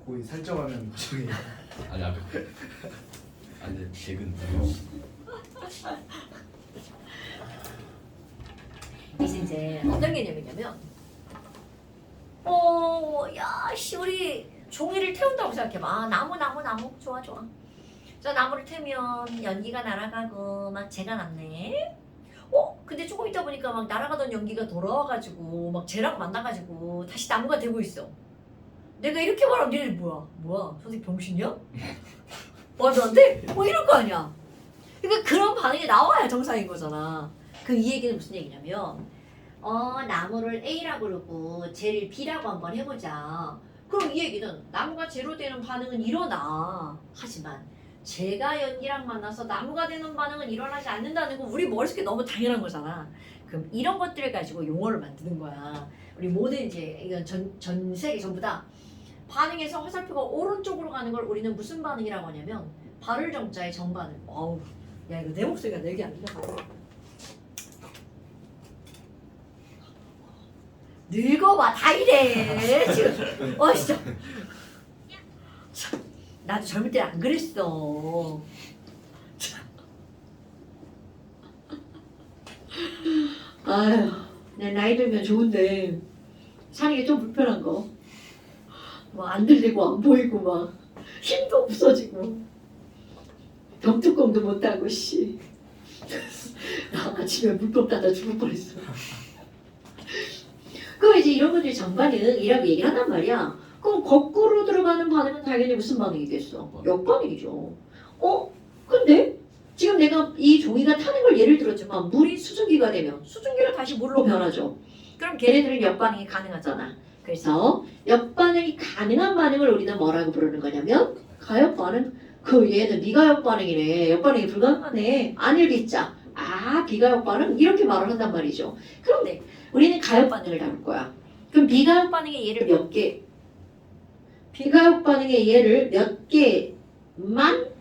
거의 설정하는 과정이에요. 아니 아까 아니 잭은 이제 어떤 개념이냐면 야씨 우리 종이를 태운다고 생각해봐. 아, 나무 좋아. 저 나무를 태우면 연기가 날아가고 막 재가 났네. 근데 조금 있다 보니까 막 날아가던 연기가 돌아와가지고 막 쟤랑 만나가지고 다시 나무가 되고 있어. 내가 이렇게 말하면 니네 뭐야 선생님 병신이야? 말도 안 돼? 이럴 거 아니야. 그러니까 그런 반응이 나와야 정상인 거잖아. 그럼 이 얘기는 무슨 얘기냐면 나무를 A라고 그러고 쟤를 B라고 한번 해보자. 그럼 이 얘기는 나무가 쟤로 되는 반응은 일어나. 하지만 쟤가 연기랑 만나서 나무가 되는 반응은 일어나지 않는다는 건 우리 머릿속에 너무 당연한 거잖아. 그럼 이런 것들을 가지고 용어를 만드는 거야. 우리 모든 이제 이건 전 세계 전부 다 반응에서 화살표가 오른쪽으로 가는 걸 우리는 무슨 반응이라고 하냐면 발을 정자의 정반응. 어우, 야 이거 내 목소리가 내게 아니라. 늙어봐 다 이래 지금. 진짜. 나도 젊을 때 안 그랬어. 아휴, 내 나이 들면 좋은데 사는 게 좀 불편한 거. 막 안 들리고 안 보이고 막 힘도 없어지고 병뚜껑도 못 따고 씨. 나 아침에 물병 따다 죽을 뻔했어. 그럼 이제 이런 것들이 정반응이라고 얘기를 한단 말이야. 그럼 거꾸로 들어가는 반응은 당연히 무슨 반응이겠어? 역반응이죠. 근데 지금 내가 이 종이가 타는 걸 예를 들었지만 물이 수증기가 되면 수증기가 다시 물로 변하죠. 그럼 걔네들은 역반응이 가능하잖아. 그래서 역반응이 가능한 반응을 우리는 뭐라고 부르는 거냐면 가역반응. 얘는 미가역반응이네. 역반응이 불가능하네. 아닐겠자. 비가역반응? 이렇게 말을 한단 말이죠. 그런데 우리는 가역반응을 다룰 거야. 그럼 비가역반응의 예를 몇 개? 비가역반응의 예를 몇 개만?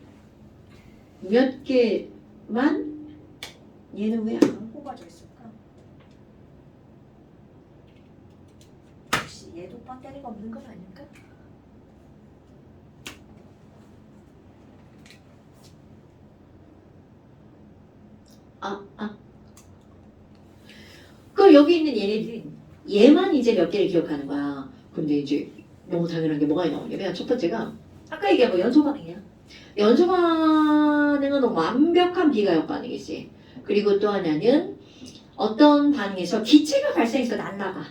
얘는 왜 안 뽑아져 있을까? 혹시 얘도 배터리가 없는 건 아닐까? 그럼 여기 있는 얘네들은 얘만 이제 몇 개를 기억하는 거야. 근데 이제 너무 당연한 게 뭐가 나오냐면 첫 번째가 아까 얘기한 거 연소 반응이야. 연소 반응은 완벽한 비가역 반응이지. 그리고 또 하나는 어떤 반응에서 기체가 발생해서 날아가.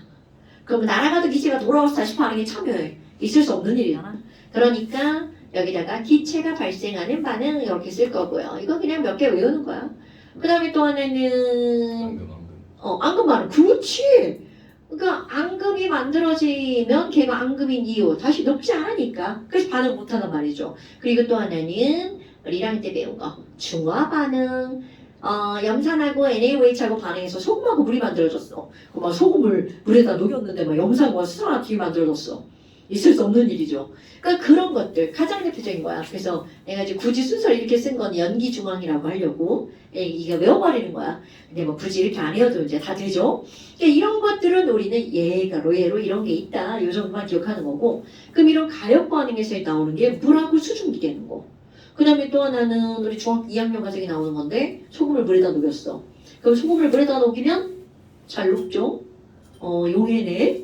그럼 날아가도 기체가 돌아와서 다시 반응에 참여해. 있을 수 없는 일이잖아. 그러니까 여기다가 기체가 발생하는 반응 이렇게 쓸 거고요. 이거 그냥 몇 개 외우는 거야. 그 다음에 또 하나는 앙금 반응. 그렇지. 그러니까 앙금이 만들어지면 걔가 앙금인 이유 다시 녹지 않으니까 그래서 반응 못한단 말이죠. 그리고 또 하나는 우리 1학년 때 배운 거 중화 반응. 염산하고 NaOH하고 반응해서 소금하고 물이 만들어졌어. 막 소금을 물에다 녹였는데 막 염산과 수산화팀이 만들어졌어. 있을 수 없는 일이죠. 그러니까 그런 것들 가장 대표적인 거야. 그래서 내가 이제 굳이 순서를 이렇게 쓴 건 연기중앙이라고 하려고 이게 외워버리는 거야. 근데 뭐 굳이 이렇게 안 해도 이제 다 되죠. 그러니까 이런 것들은 우리는 얘로 이런 게 있다. 이 정도만 기억하는 거고. 그럼 이런 가역 반응에서 나오는 게 물하고 수증기 되는 거. 그 다음에 또 하나는 우리 중학교 2학년 과정에 나오는 건데 소금을 물에다 녹였어. 그럼 소금을 물에다 녹이면 잘 녹죠. 용해네.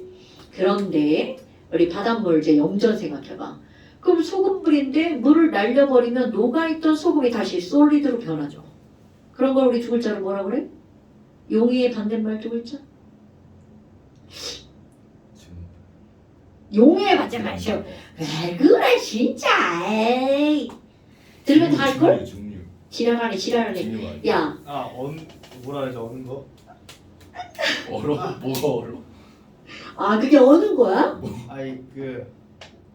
그런데 우리 바닷물 이제 염전 생각해봐. 그럼 소금물인데 물을 날려버리면 녹아있던 소금이 다시 솔리드로 변하죠. 그런 걸 우리 두 글자로 뭐라 그래? 용해의 반대말 두 글자? 용해의 반대말이죠. 왜 그래 진짜. 에이. 들으면 다 할걸? 지랄하네. 야. 뭐라 그러지 어는 거? 뭐가 얼어? 그게 어는 거야?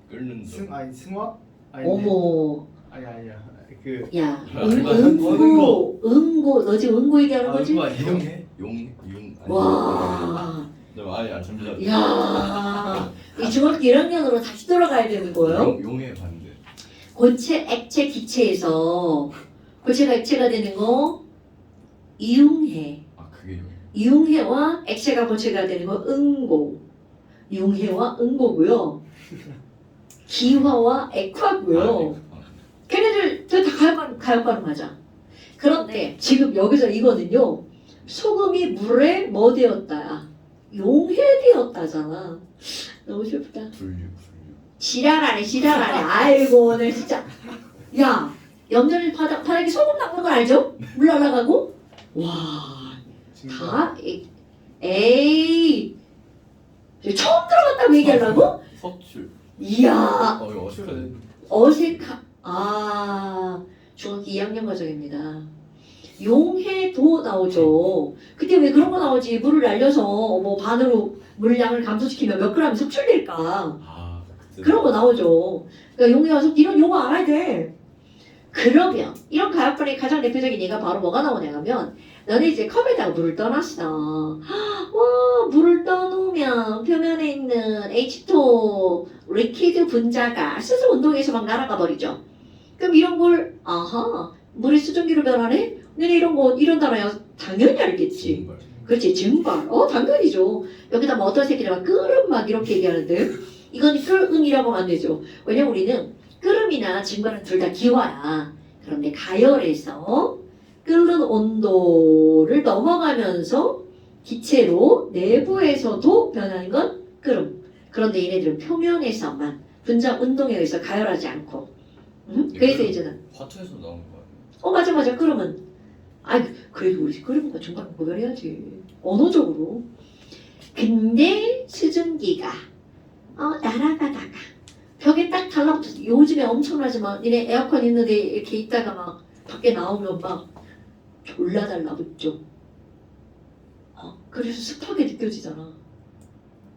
끓는 거. 승화? 어머. 아니야. 야, 어는 거. 응고. 너 지금 응고 얘기하는 거지? 용. 와. 잠시만. 야. 이 중학교 1학년으로 다시 돌아가야 되는 거예요? 용의 반대. 고체, 액체, 기체에서 고체가 액체가 되는 거 융해. 그게 용. 융해와 액체가 고체가 되는 거 응고. 융해와 응고고요. 기화와 액화고요. 걔네들 다 가역반응 맞아. 그런데 지금 여기서 이거는요. 소금이 물에 뭐 되었다야? 용해되었다잖아. 너무 슬프다. 분류. 지랄하네. 아이고 오늘 진짜. 야, 염전이 바닥에 소금 닦는 거 알죠? 물 날아가고. 와, 다 에이. 처음 들어갔다고 얘기하려고? 석출. 이야, 이거 어색하네. 중학교 2학년 과정입니다. 용해도 나오죠. 그때 왜 그런 거 나오지? 물을 날려서 뭐 반으로 물량을 감소시키면 몇 그램이 석출될까? 그런 거 나오죠. 그러니까 용해와 석 이런 용어 알아야 돼. 그러면 이런 가역반응의 가장 대표적인 예가 바로 뭐가 나오냐면 너네 이제 컵에다가 물을 떠놨어. 와, 물을 떠놓으면 표면에 있는 H2O 리퀴드 분자가 스스로 운동해서 막 날아가 버리죠. 그럼 이런 걸 물이 수증기로 변하네? 너네 이런 단어야 당연히 알겠지. 그렇지, 증발. 당연히죠. 여기다 뭐 어떤 새끼들 막 끓음 막 이렇게 얘기하는데 이건 끓음이라고 하면 안 되죠. 왜냐면 우리는 끓음이나 증발은 둘 다 기화야. 그런데 가열에서 끓는 온도를 넘어가면서 기체로 내부에서도 변하는 건 끓음. 그런데 얘네들은 표면에서만 분자 운동에 의해서 가열하지 않고. 그래서 이제는 화투에서 나온 거 아니에요? 맞아. 끓음은. 그래도 우리 끓음과 중간 구별해야지. 언어적으로. 근데 수증기가 날아가다가 벽에 딱 달라붙어서 요즘에 엄청나지만 니네 에어컨 있는데 이렇게 있다가 막 밖에 나오면 막 졸라 달라붙죠. 그래서 습하게 느껴지잖아.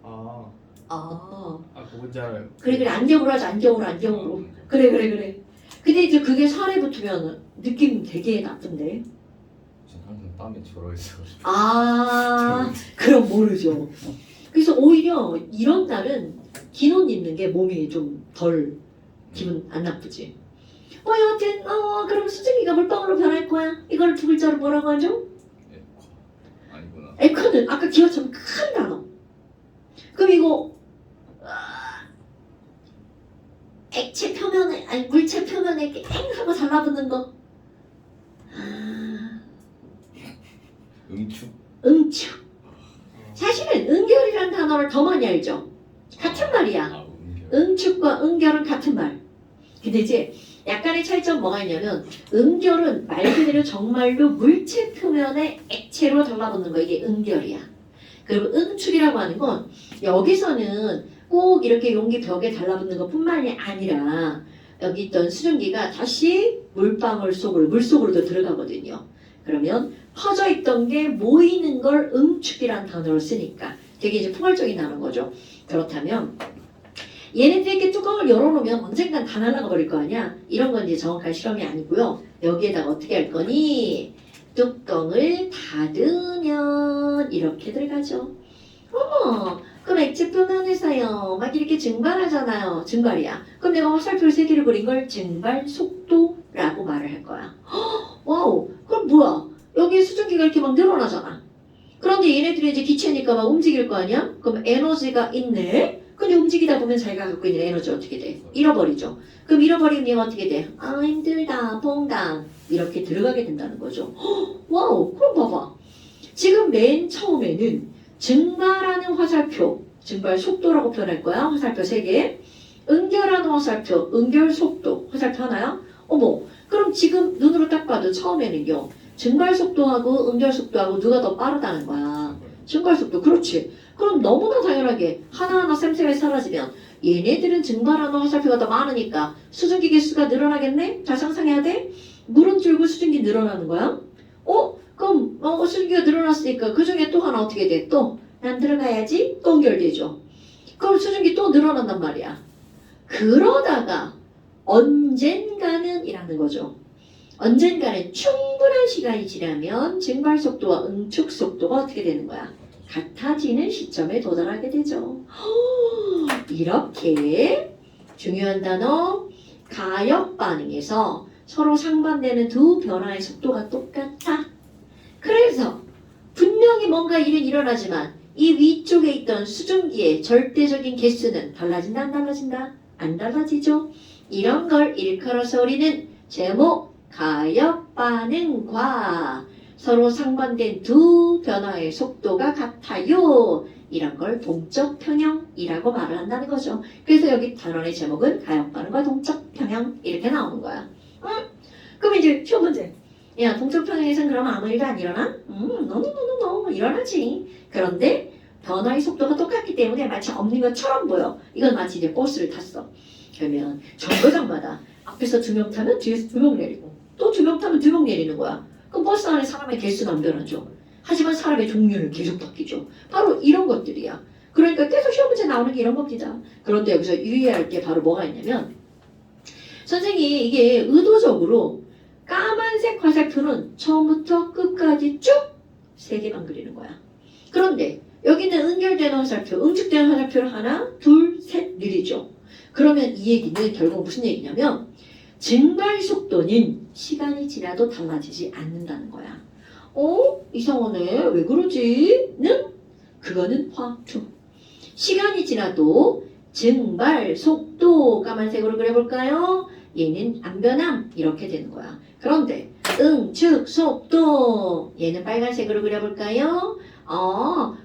그거 뭔지 알아요. 그래 안경으로 하자. 안경으로. 그래. 근데 이제 그게 살에 붙으면 느낌 되게 나쁜데. 전 항상 땀에 절어있어가지고. 그럼 모르죠. 그래서 오히려 이런 날은 긴 옷 입는 게 몸이 좀 덜 기분 안 나쁘지. 여하튼 그럼 수증기가 물방울로 변할 거야. 이걸 두 글자로 뭐라고 하죠? 아니구나. 에코는 아까 기와처럼 큰 단어. 그럼 이거 액체 표면에 물체 표면에 이렇게 땡 하고 달라붙는 거. 응축. 사실은 응결이라는 단어를 더 많이 알죠. 같은 말이야. 응축과 응결은 같은 말. 근데 이제 약간의 차이점 뭐가 있냐면 응결은 말 그대로 정말로 물체 표면에 액체로 달라붙는 거, 이게 응결이야. 그리고 응축이라고 하는 건 여기서는 꼭 이렇게 용기 벽에 달라붙는 것뿐만이 아니라 여기 있던 수증기가 다시 물방울 속으로, 물 속으로도 들어가거든요. 그러면 퍼져 있던 게 모이는 걸 응축이라는 단어를 쓰니까 되게 이제 포괄적인 단어인 거죠. 그렇다면 얘네들 이렇게 뚜껑을 열어놓으면 언젠간 다 날아가 버릴 거 아니야? 이런 건 이제 정확한 실험이 아니고요. 여기에다가 어떻게 할 거니? 뚜껑을 닫으면 이렇게 들어가죠. 그럼 액체 표면에서요 막 이렇게 증발하잖아요. 증발이야. 그럼 내가 화살표 3개를 그린 걸 증발 속도라고 말을 할 거야. 와우, 그럼 뭐야? 여기 수증기가 이렇게 막 늘어나잖아. 그런데 얘네들이 이제 기체니까 막 움직일 거 아니야? 그럼 에너지가 있네? 근데 움직이다 보면 자기가 갖고 있는 에너지 어떻게 돼? 잃어버리죠. 그럼 잃어버리면 얘가 어떻게 돼? 힘들다, 퐁당. 이렇게 들어가게 된다는 거죠. 와우, 그럼 봐봐. 지금 맨 처음에는 증발하는 화살표, 증발 속도라고 표현할 거야. 화살표 3개. 응결하는 화살표, 응결 속도, 화살표 하나야? 그럼 지금 눈으로 딱 봐도 처음에는요. 증발 속도하고 응결 속도하고 누가 더 빠르다는 거야. 증발 속도, 그렇지. 그럼 너무나 당연하게 하나하나 쌤쌤이 사라지면 얘네들은 증발하는 화살표가 더 많으니까 수증기 개수가 늘어나겠네? 잘 상상해야 돼? 물은 줄고 수증기 늘어나는 거야? 그럼 수증기가 늘어났으니까 그 중에 또 하나 어떻게 돼? 또 난 들어가야지? 또 응결되죠. 그럼 수증기 또 늘어난단 말이야. 그러다가 언젠가는 이라는 거죠. 언젠가는 충분한 시간이 지나면 증발 속도와 응축 속도가 어떻게 되는 거야? 같아지는 시점에 도달하게 되죠. 이렇게 중요한 단어 가역 반응에서 서로 상반되는 두 변화의 속도가 똑같아. 그래서 분명히 뭔가 일은 일어나지만 이 위쪽에 있던 수증기의 절대적인 개수는 달라진다 안 달라진다? 안 달라지죠. 이런 걸 일컬어서 우리는 제목 가역 반응과 서로 상반된 두 변화의 속도가 같아요. 이런 걸 동적 평형이라고 말을 한다는 거죠. 그래서 여기 단원의 제목은 가역 반응과 동적 평형 이렇게 나오는 거야. 그럼 이제 시험 문제. 야, 동적 평형에서는 그러면 아무 일도 안 일어나? 노노노노노 일어나지. 그런데 변화의 속도가 똑같기 때문에 마치 없는 것처럼 보여. 이건 마치 이제 버스를 탔어. 그러면 정거장마다 앞에서 2명 타면 뒤에서 2명 내리고 또 2명 타면 2명 내리는 거야. 그럼 버스 안에 사람의 개수는 안 변하죠. 하지만 사람의 종류는 계속 바뀌죠. 바로 이런 것들이야. 그러니까 계속 시험 문제 나오는 게 이런 겁니다. 그런데 여기서 유의할 게 바로 뭐가 있냐면 선생님이 이게 의도적으로 까만색 화살표는 처음부터 끝까지 쭉 3개만 그리는 거야. 그런데 여기는 응결되는 화살표, 응축되는 화살표를 하나, 둘, 셋 느리죠. 그러면 이 얘기는 결국 무슨 얘기냐면 증발 속도는 시간이 지나도 달라지지 않는다는 거야. 이상하네. 왜 그러지? 는 그거는 화투. 시간이 지나도 증발 속도 까만색으로 그려볼까요? 얘는 안 변함 이렇게 되는 거야. 그런데 응축 속도 얘는 빨간색으로 그려볼까요?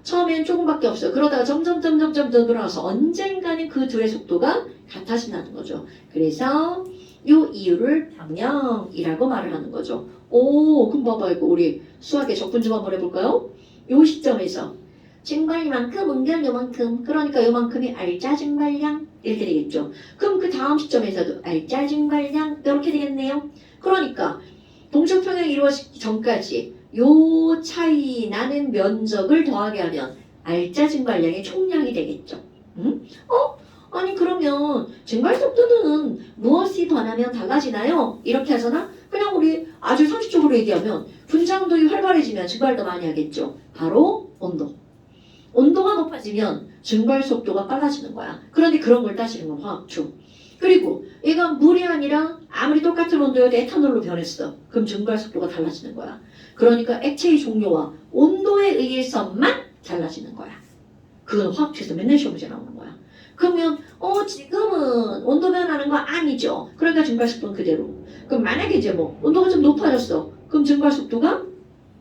처음엔 조금밖에 없어요. 그러다가 점점 더 늘어나서 언젠가는 그 둘의 속도가 같아진다는 거죠. 그래서 요 이유를 평형이라고 말을 하는 거죠. 그럼 봐봐 이거 우리 수학의 적분 좀 한번 해볼까요? 요 시점에서 증발만큼 응결 요만큼 그러니까 요만큼이 알짜 증발량 이렇게 되겠죠. 그럼 그 다음 시점에서도 알짜 증발량 이렇게 되겠네요. 그러니까 동적 평형이 이루어지기 전까지 요 차이 나는 면적을 더하게 하면 알짜 증발량의 총량이 되겠죠. 아니 그러면 증발 속도는 무엇이 변하면 달라지나요? 이렇게 하잖아? 그냥 우리 아주 상식적으로 얘기하면 분자운동이 활발해지면 증발도 많이 하겠죠. 바로 온도. 온도가 높아지면 증발 속도가 빨라지는 거야. 그런데 그런 걸 따지는 건 화학추. 그리고 얘가 물이 아니라 아무리 똑같은 온도여도 에탄올로 변했어. 그럼 증발 속도가 달라지는 거야. 그러니까 액체의 종류와 온도에 의해서만 달라지는 거야. 그건 화학추에서 맨날 시험 문제 나오는 거야. 그러면 지금은 온도 변하는 거 아니죠. 그러니까 증발 속도는 그대로. 그럼 만약에 이제 뭐 온도가 좀 높아졌어. 그럼 증발 속도가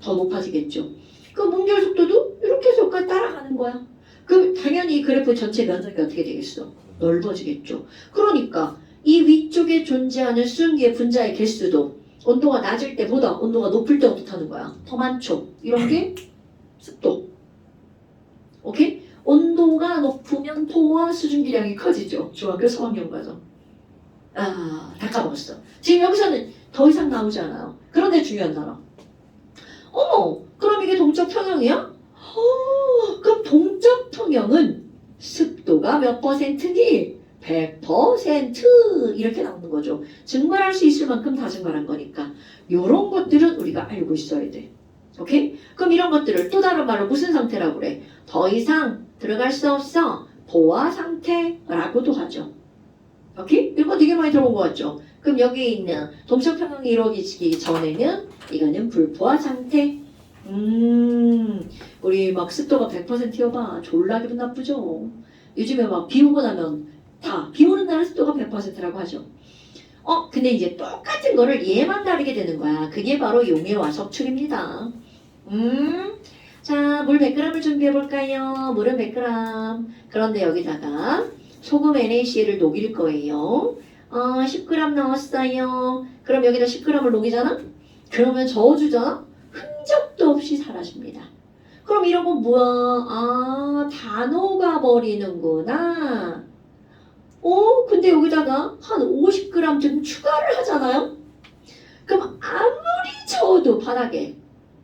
더 높아지겠죠. 그 응결 속도도 이렇게 해서 여기까지 따라가는 거야. 그럼 당연히 이 그래프 전체 면적이 어떻게 되겠어? 넓어지겠죠. 그러니까 이 위쪽에 존재하는 수증기의 분자의 개수도 온도가 낮을 때보다 온도가 높을 때 어떻게 하는 거야? 더 많죠. 이런 게 습도. 오케이? 온도가 높으면 포화 수증기량이 커지죠. 중학교 3학년 과정. 다 까먹었어. 지금 여기서는 더 이상 나오지 않아요. 그런데 중요한 단어. 그럼 이게 동적 평형이야? 그럼 동적 평형은 습도가 몇 %니? 100% 이렇게 나오는 거죠. 증발할 수 있을 만큼 다 증발한 거니까 이런 것들은 우리가 알고 있어야 돼. 오케이? 그럼 이런 것들을 또 다른 말로 무슨 상태라고 그래? 더 이상 들어갈 수 없어. 보화 상태라고도 하죠. 오케이? 이거 되게 많이 들어본 것 같죠? 그럼 여기에 있는 동적 평형이 이루어지기 전에는 이거는 불포화 상태. 우리 막 습도가 100%여봐. 졸라 기분 나쁘죠? 요즘에 막 비 오고 나면 비 오는 날은 습도가 100%라고 하죠. 근데 이제 똑같은 거를 얘만 다르게 되는 거야. 그게 바로 용해와 석출입니다. 자, 물 100g을 준비해 볼까요? 물은 100g. 그런데 여기다가 소금 NaCl을 녹일 거예요. 10g 넣었어요. 그럼 여기다 10g을 녹이잖아? 그러면 저어주잖아? 흔적도 없이 사라집니다. 그럼 이런 건 뭐야? 다 녹아버리는구나. 근데 여기다가 한 50g 좀 추가를 하잖아요? 그럼 아무리 저어도 바닥에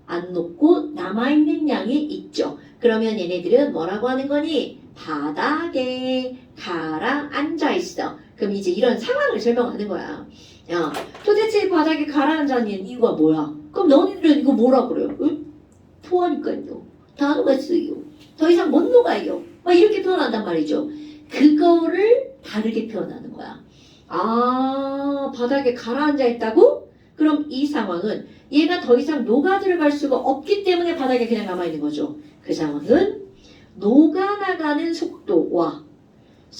안 녹고 남아있는 양이 있죠. 그러면 얘네들은 뭐라고 하는 거니? 바닥에 가라앉아 있어. 그럼 이제 이런 상황을 설명하는 거야. 야, 도대체 바닥에 가라앉는 이유가 뭐야? 그럼 너희들은 이거 뭐라 그래요? 응? 포화니까요. 다 녹았어요. 더 이상 못 녹아요. 막 이렇게 표현한단 말이죠. 그거를 다르게 표현하는 거야. 바닥에 가라앉아 있다고? 그럼 이 상황은 얘가 더 이상 녹아 들어갈 수가 없기 때문에 바닥에 그냥 남아있는 거죠. 그 상황은 녹아나가는 속도와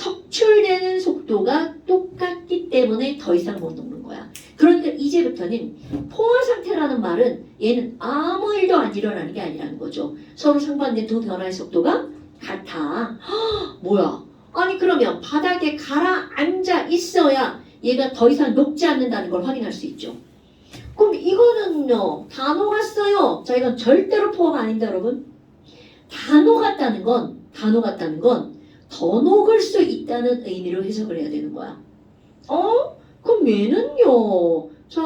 석출되는 속도가 똑같기 때문에 더 이상 못 녹는 거야. 그러니까 이제부터는 포화 상태라는 말은 얘는 아무 일도 안 일어나는 게 아니라는 거죠. 서로 상반된 두 변화의 속도가 같아. 헉, 뭐야? 아니 그러면 바닥에 가라앉아 있어야 얘가 더 이상 녹지 않는다는 걸 확인할 수 있죠. 그럼 이거는요 다 녹았어요. 자 이건 절대로 포화가 아닙니다 여러분. 다 녹았다는 건 더 녹을 수 있다는 의미로 해석을 해야 되는 거야. 그럼 얘는요. 자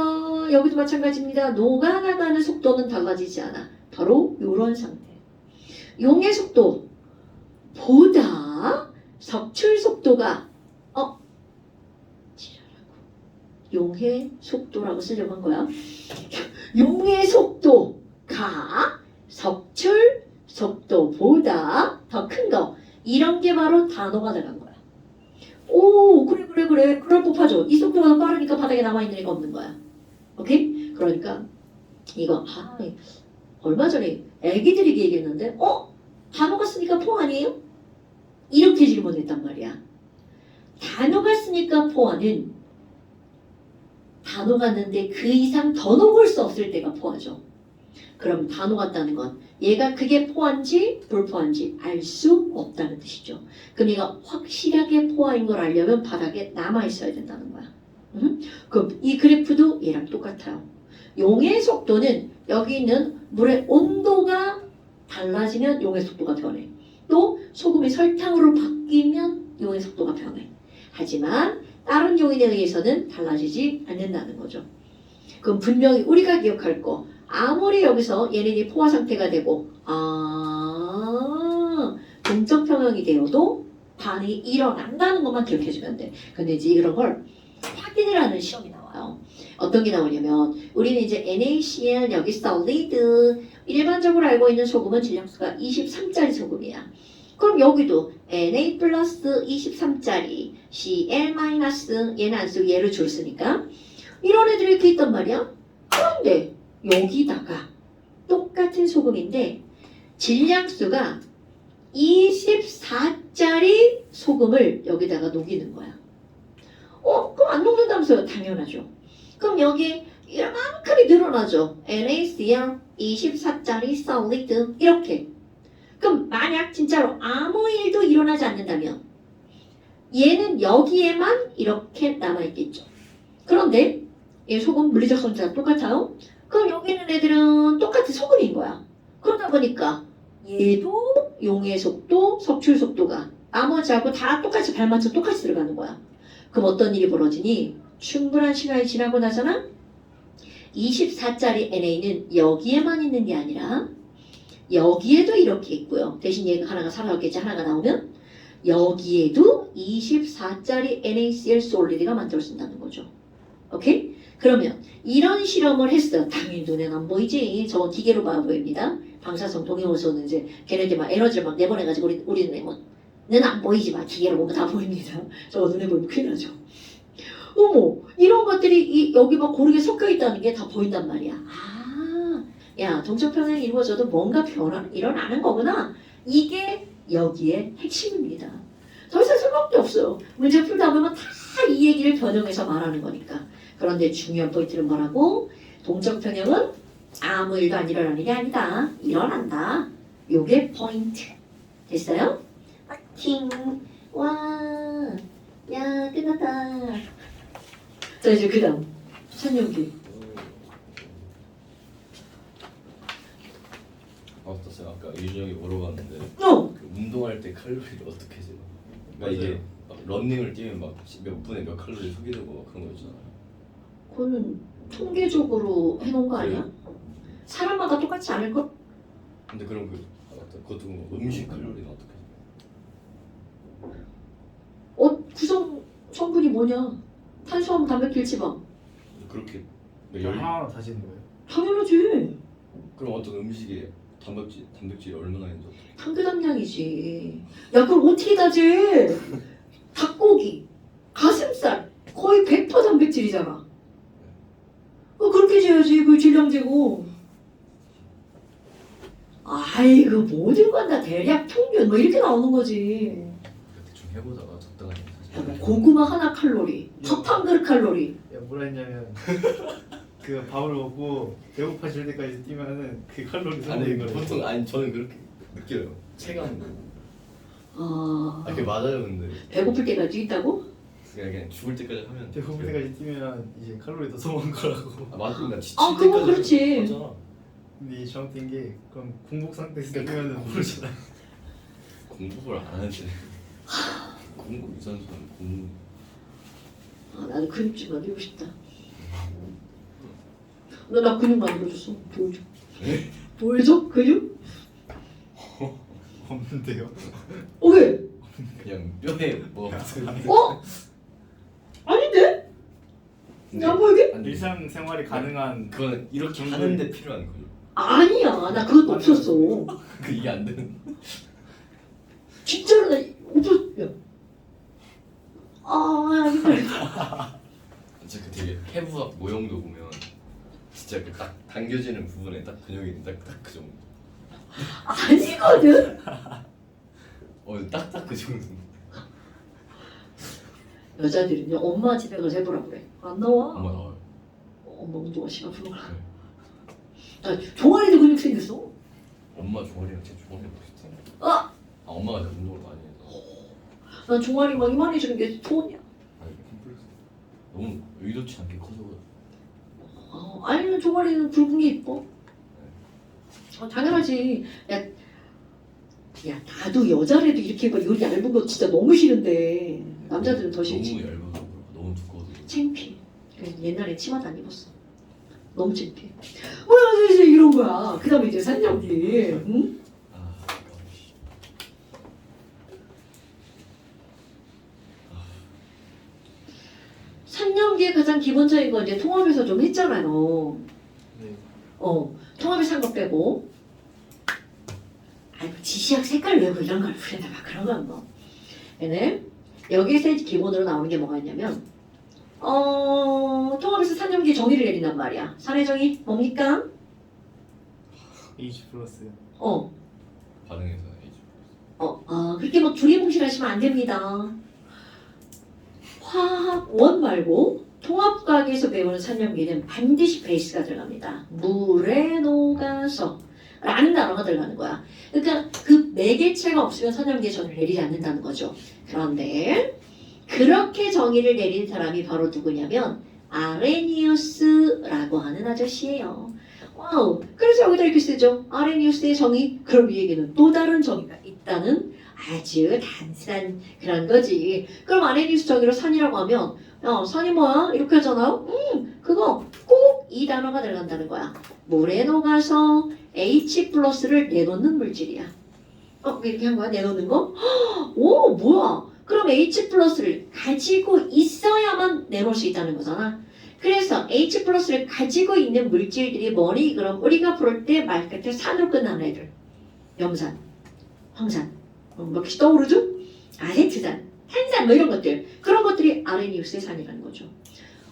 여기도 마찬가지입니다. 녹아나가는 속도는 달라지지 않아. 바로 이런 상태. 용의 속도보다 석출 속도가 용의 속도라고 쓰려고 한 거야. 용의 속도가 석출 속도보다 더 큰 거. 이런 게 바로 단어가 나간 거야. 오, 그래. 그럴 법하죠. 이 속도가 더 빠르니까 바닥에 남아있는 애가 없는 거야. 오케이? 그러니까 이거 얼마 전에 애기들이 얘기했는데 단어가 쓰니까 포 아니에요? 이렇게 질문했단 말이야. 단어가 쓰니까 포화는 다 녹았는데 그 이상 더 녹을 수 없을 때가 포화죠. 그럼 다 녹았다는 건 얘가 그게 포화인지 불포화인지 알 수 없다는 뜻이죠. 그럼 얘가 확실하게 포화인 걸 알려면 바닥에 남아있어야 된다는 거야. 그럼 이 그래프도 얘랑 똑같아요. 용의 속도는 여기 있는 물의 온도가 달라지면 용의 속도가 변해. 또 소금이 설탕으로 바뀌면 용의 속도가 변해. 하지만 다른 요인에 의해서는 달라지지 않는다는 거죠. 그럼 분명히 우리가 기억할 거 아무리 여기서 얘네들이 포화 상태가 되고 동적 평형이 되어도 반이 일어난다는 것만 기억해주면 돼. 근데 이제 이런 걸 확인을 하는 시험이 나와요. 어떤 게 나오냐면 우리는 이제 NaCl 여기 솔리드 일반적으로 알고 있는 소금은 질량수가 23짜리 소금이야. 그럼 여기도 Na 플러스 23짜리 Cl 마이너스 얘는 안 쓰고 얘를 줄 쓰니까 이런 애들이 이렇게 있단 말이야. 그런데 여기다가 똑같은 소금인데 질량수가 24짜리 소금을 여기다가 녹이는 거야. 그럼 안 녹는다면서요? 당연하죠. 그럼 여기 이만큼이 늘어나죠. NaCl 24짜리 솔리드 이렇게. 그럼 만약 진짜로 아무 일도 일어나지 않는다면 얘는 여기에만 이렇게 남아있겠죠. 그런데 얘 소금 물리적 성질과 똑같아요. 그럼 여기 있는 애들은 똑같이 소금인 거야. 그러다 보니까 얘도 용의 속도, 석출 속도가 나머지하고 다 똑같이 발맞춰 똑같이 들어가는 거야. 그럼 어떤 일이 벌어지니? 충분한 시간이 지나고 나서는 24짜리 NA는 여기에만 있는 게 아니라 여기에도 이렇게 있고요. 대신 얘가 하나가 사라졌겠지. 하나가 나오면 여기에도 24짜리 NaCl 솔리드가 만들어진다는 거죠. 오케이? 그러면 이런 실험을 했어. 당연히 눈에는 안 보이지. 저건 기계로 봐 보입니다. 방사성 동위원소는 이제 걔네들 막 에너지를 막 내보내가지고 우리 눈에는 안 보이지만 기계로 보면 다 보입니다. 저거 눈에 보이면 큰일 나죠. 어머, 이런 것들이 여기 막 고르게 섞여 있다는 게 다 보인단 말이야. 야, 동적 평형이 이루어져도 뭔가 변화는 일어나는 거구나. 이게 여기에 핵심입니다. 더 이상 쓸모없게 없어요. 문제 풀다 보면 다 이 얘기를 변형해서 말하는 거니까. 그런데 중요한 포인트는 뭐라고? 동적 평형은 아무 일도 안 일어나는 게 아니다. 일어난다. 요게 포인트. 됐어요? 파이팅! 와, 야, 끝났다. 자, 이제 그 다음. 천연기. 어떠세요? 아까 유준형이 물어봤는데 어! 그 운동할 때 칼로리를 어떻게 재요? 그러니까 이게 막 런닝을 뛰면 막 몇 분에 몇 칼로리 소비되고 막 그런 거 있잖아요. 그거는 통계적으로 해놓은 거 아니야? 사람마다 똑같지 않을걸? 근데 그럼 그것도 뭐 음식 칼로리는 어떻게 재요? 구성 성분이 뭐냐? 탄수화물, 단백질, 지방. 그렇게 하나하나 다 짓는 거예요? 당연하지. 그럼 어떤 음식에 단백질이 얼마나 있는지 어떻게 한계 담량이지. 야, 그걸 어떻게 다지? 닭고기, 가슴살 거의 100% 단백질이잖아. 그렇게 재야지. 그 질량 재고. 아이고 모든 건 다 대략 평균 뭐 이렇게 나오는 거지. 대충 해보다가 적당하게 뭐 사실. 고구마 하나 칼로리, 밥 한 그릇 칼로리. 야, 뭐라 했냐면 그 밥을 먹고 배고파질 때까지 뛰면은 그 칼로리 아니 소모인 거래. 보통 아니 저는 그렇게 느껴요. 체감. 아, 그게 맞아요 근데. 배고플 때까지 있다고? 그냥 죽을 때까지 하면. 배고플 때까지 뛰면 이제 칼로리 더 소모한 거라고. 아 맞으니까 지칠 아, 그거 때까지 그렇지. 맞아. 근데 이 정확한 게 그럼 공복 상태에서 뛰면은 모르잖아. 공복을 안 하지. 공복 유산소는 공복. 아, 나도 근육 좀 만들고 싶다. 나 근육 만들어줬어. 보여줘. 보여줘? 근육? 없는데요. 왜? 그냥 뼈에 뭐. 어? 아닌데? 나 보이게? 안 돼. 일상생활이 가능한 그거는 이렇게 정도의- 하는데 필요한 거죠. 아니야. 나 그것도 없었어. 그 이게 안 되는. 진짜로 나 없었어. 아, 아니다. 진짜 그 되게 해부학 모형도 보면 진짜 그 딱 당겨지는 부분에 딱 근육이 딱딱 그 정도. 아니거든. 딱딱 그 정도. 여자들은요, 엄마 집에 가서 해보라 그래. 안 나와. 엄마 나와요. 엄마 운동화 시간 풀어. 나 종아리도 근육 생겼어. 엄마 종아리랑 제 종아리 멋있어. 아! 엄마가 운동을 많이 해서. 난 종아리 막 이만해지는 게 소원이야. 아니 컴플렉스. 너무 의도치 않게 커서 그래. 아니면 종아리는 굵은 게 이뻐. 당연하지. 야, 나도 여자라도 이렇게 막 요리 얇은 거 진짜 너무 싫은데 남자들은 더 싫지. 너무 얇아서 그렇고 너무 두꺼워서 그렇고. 창피해. 그래서 옛날에 치마도 안 입었어. 너무 창피해. 뭐야 이제 이런 거야. 그 다음에 이제 산정기. 응? 아 아까워. 산정기의 가장 기본적인 건 이제 통합에서 좀 했잖아요. 네. 통합에서 한 거 빼고. 아이고 지시학 색깔 외우고 이런 걸 풀려나 막 그런 건 뭐. 얘는 여기서 기본으로 나오는 게 뭐가 있냐면 통합에서 산정기 정의를 내린단 말이야. 산의 정의 뭡니까? H 플러스. 반응해서 H. 그렇게 막 두리뭉실하시면 안 됩니다. 화학 원 말고 통합과학에서 배우는 산염기는 반드시 베이스가 들어갑니다. 물에 녹아서 라는 단어가 들어가는 거야. 그러니까 그 매개체가 없으면 산염기의 정의를 내리지 않는다는 거죠. 그런데 그렇게 정의를 내린 사람이 바로 누구냐면 아레니우스라고 하는 아저씨예요. 와우. 그래서 여기다 이렇게 쓰죠. 아레니우스의 정의. 그럼 이 얘기는 또 다른 정의가 있다는 아주 단순한 그런 거지. 그럼 아레니우스 정의로 산이라고 하면 산이 뭐야? 이렇게 하잖아요. 그거 꼭 이 단어가 들어간다는 거야. 물에 녹아서 H 플러스를 내놓는 물질이야. 이렇게 한 거야? 내놓는 거? 오, 뭐야? 그럼 H 플러스를 가지고 있어야만 내놓을 수 있다는 거잖아. 그래서 H 플러스를 가지고 있는 물질들이 뭐니? 그럼 우리가 부를 때 말 끝에 산으로 끝나는 애들. 염산, 황산, 뭐 혹시 떠오르죠? 아세트산, 탄산 뭐 이런 것들. 그런 것들이 아레니우스의 산이라는 거죠.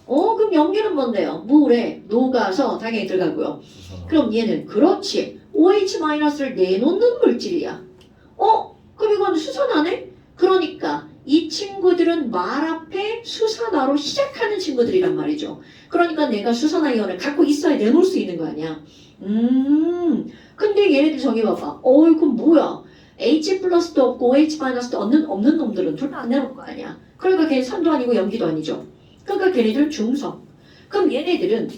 그럼 염기는 뭔데요? 물에 녹아서 당연히 들어가고요. 그럼 얘는 그렇지. OH-를 내놓는 물질이야. 그럼 이건 수산화네? 그러니까 이 친구들은 말 앞에 수산화로 시작하는 친구들이란 말이죠. 그러니까 내가 수산화 이온을 갖고 있어야 내놓을 수 있는 거 아니야. 근데 얘네들 정의 봐봐. 그럼 뭐야? H 플러스도 없고 OH 마이너스도 없는 놈들은 둘 다 안 내놓을 거 아니야. 그러니까 걔는 산도 아니고 염기도 아니죠. 그러니까 걔네들 중성. 그럼 얘네들은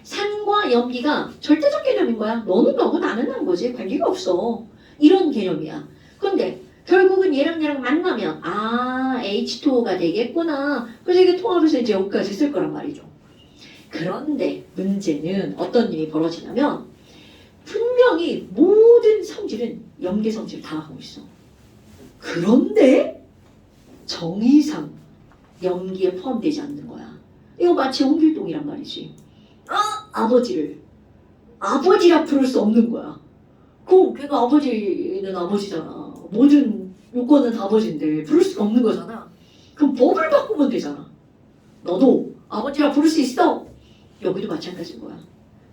산과 염기가 절대적 개념인 거야. 너는 너고 나는 난 거지. 관계가 없어. 이런 개념이야. 근데 결국은 얘랑 만나면 H2O가 되겠구나. 그래서 이게 통합해서 이제 여기까지 쓸 거란 말이죠. 그런데 문제는 어떤 일이 벌어지냐면 분명히 모든 성질은 염계 성질을 다 하고 있어. 그런데 정의상 염기에 포함되지 않는 거야. 이거 마치 홍길동이란 말이지. 아버지라 부를 수 없는 거야. 걔가 아버지는 아버지잖아. 모든 요건은 다 아버지인데 부를 수가 없는 거잖아. 그럼 법을 바꾸면 되잖아. 너도 아버지라 부를 수 있어. 여기도 마찬가지인 거야.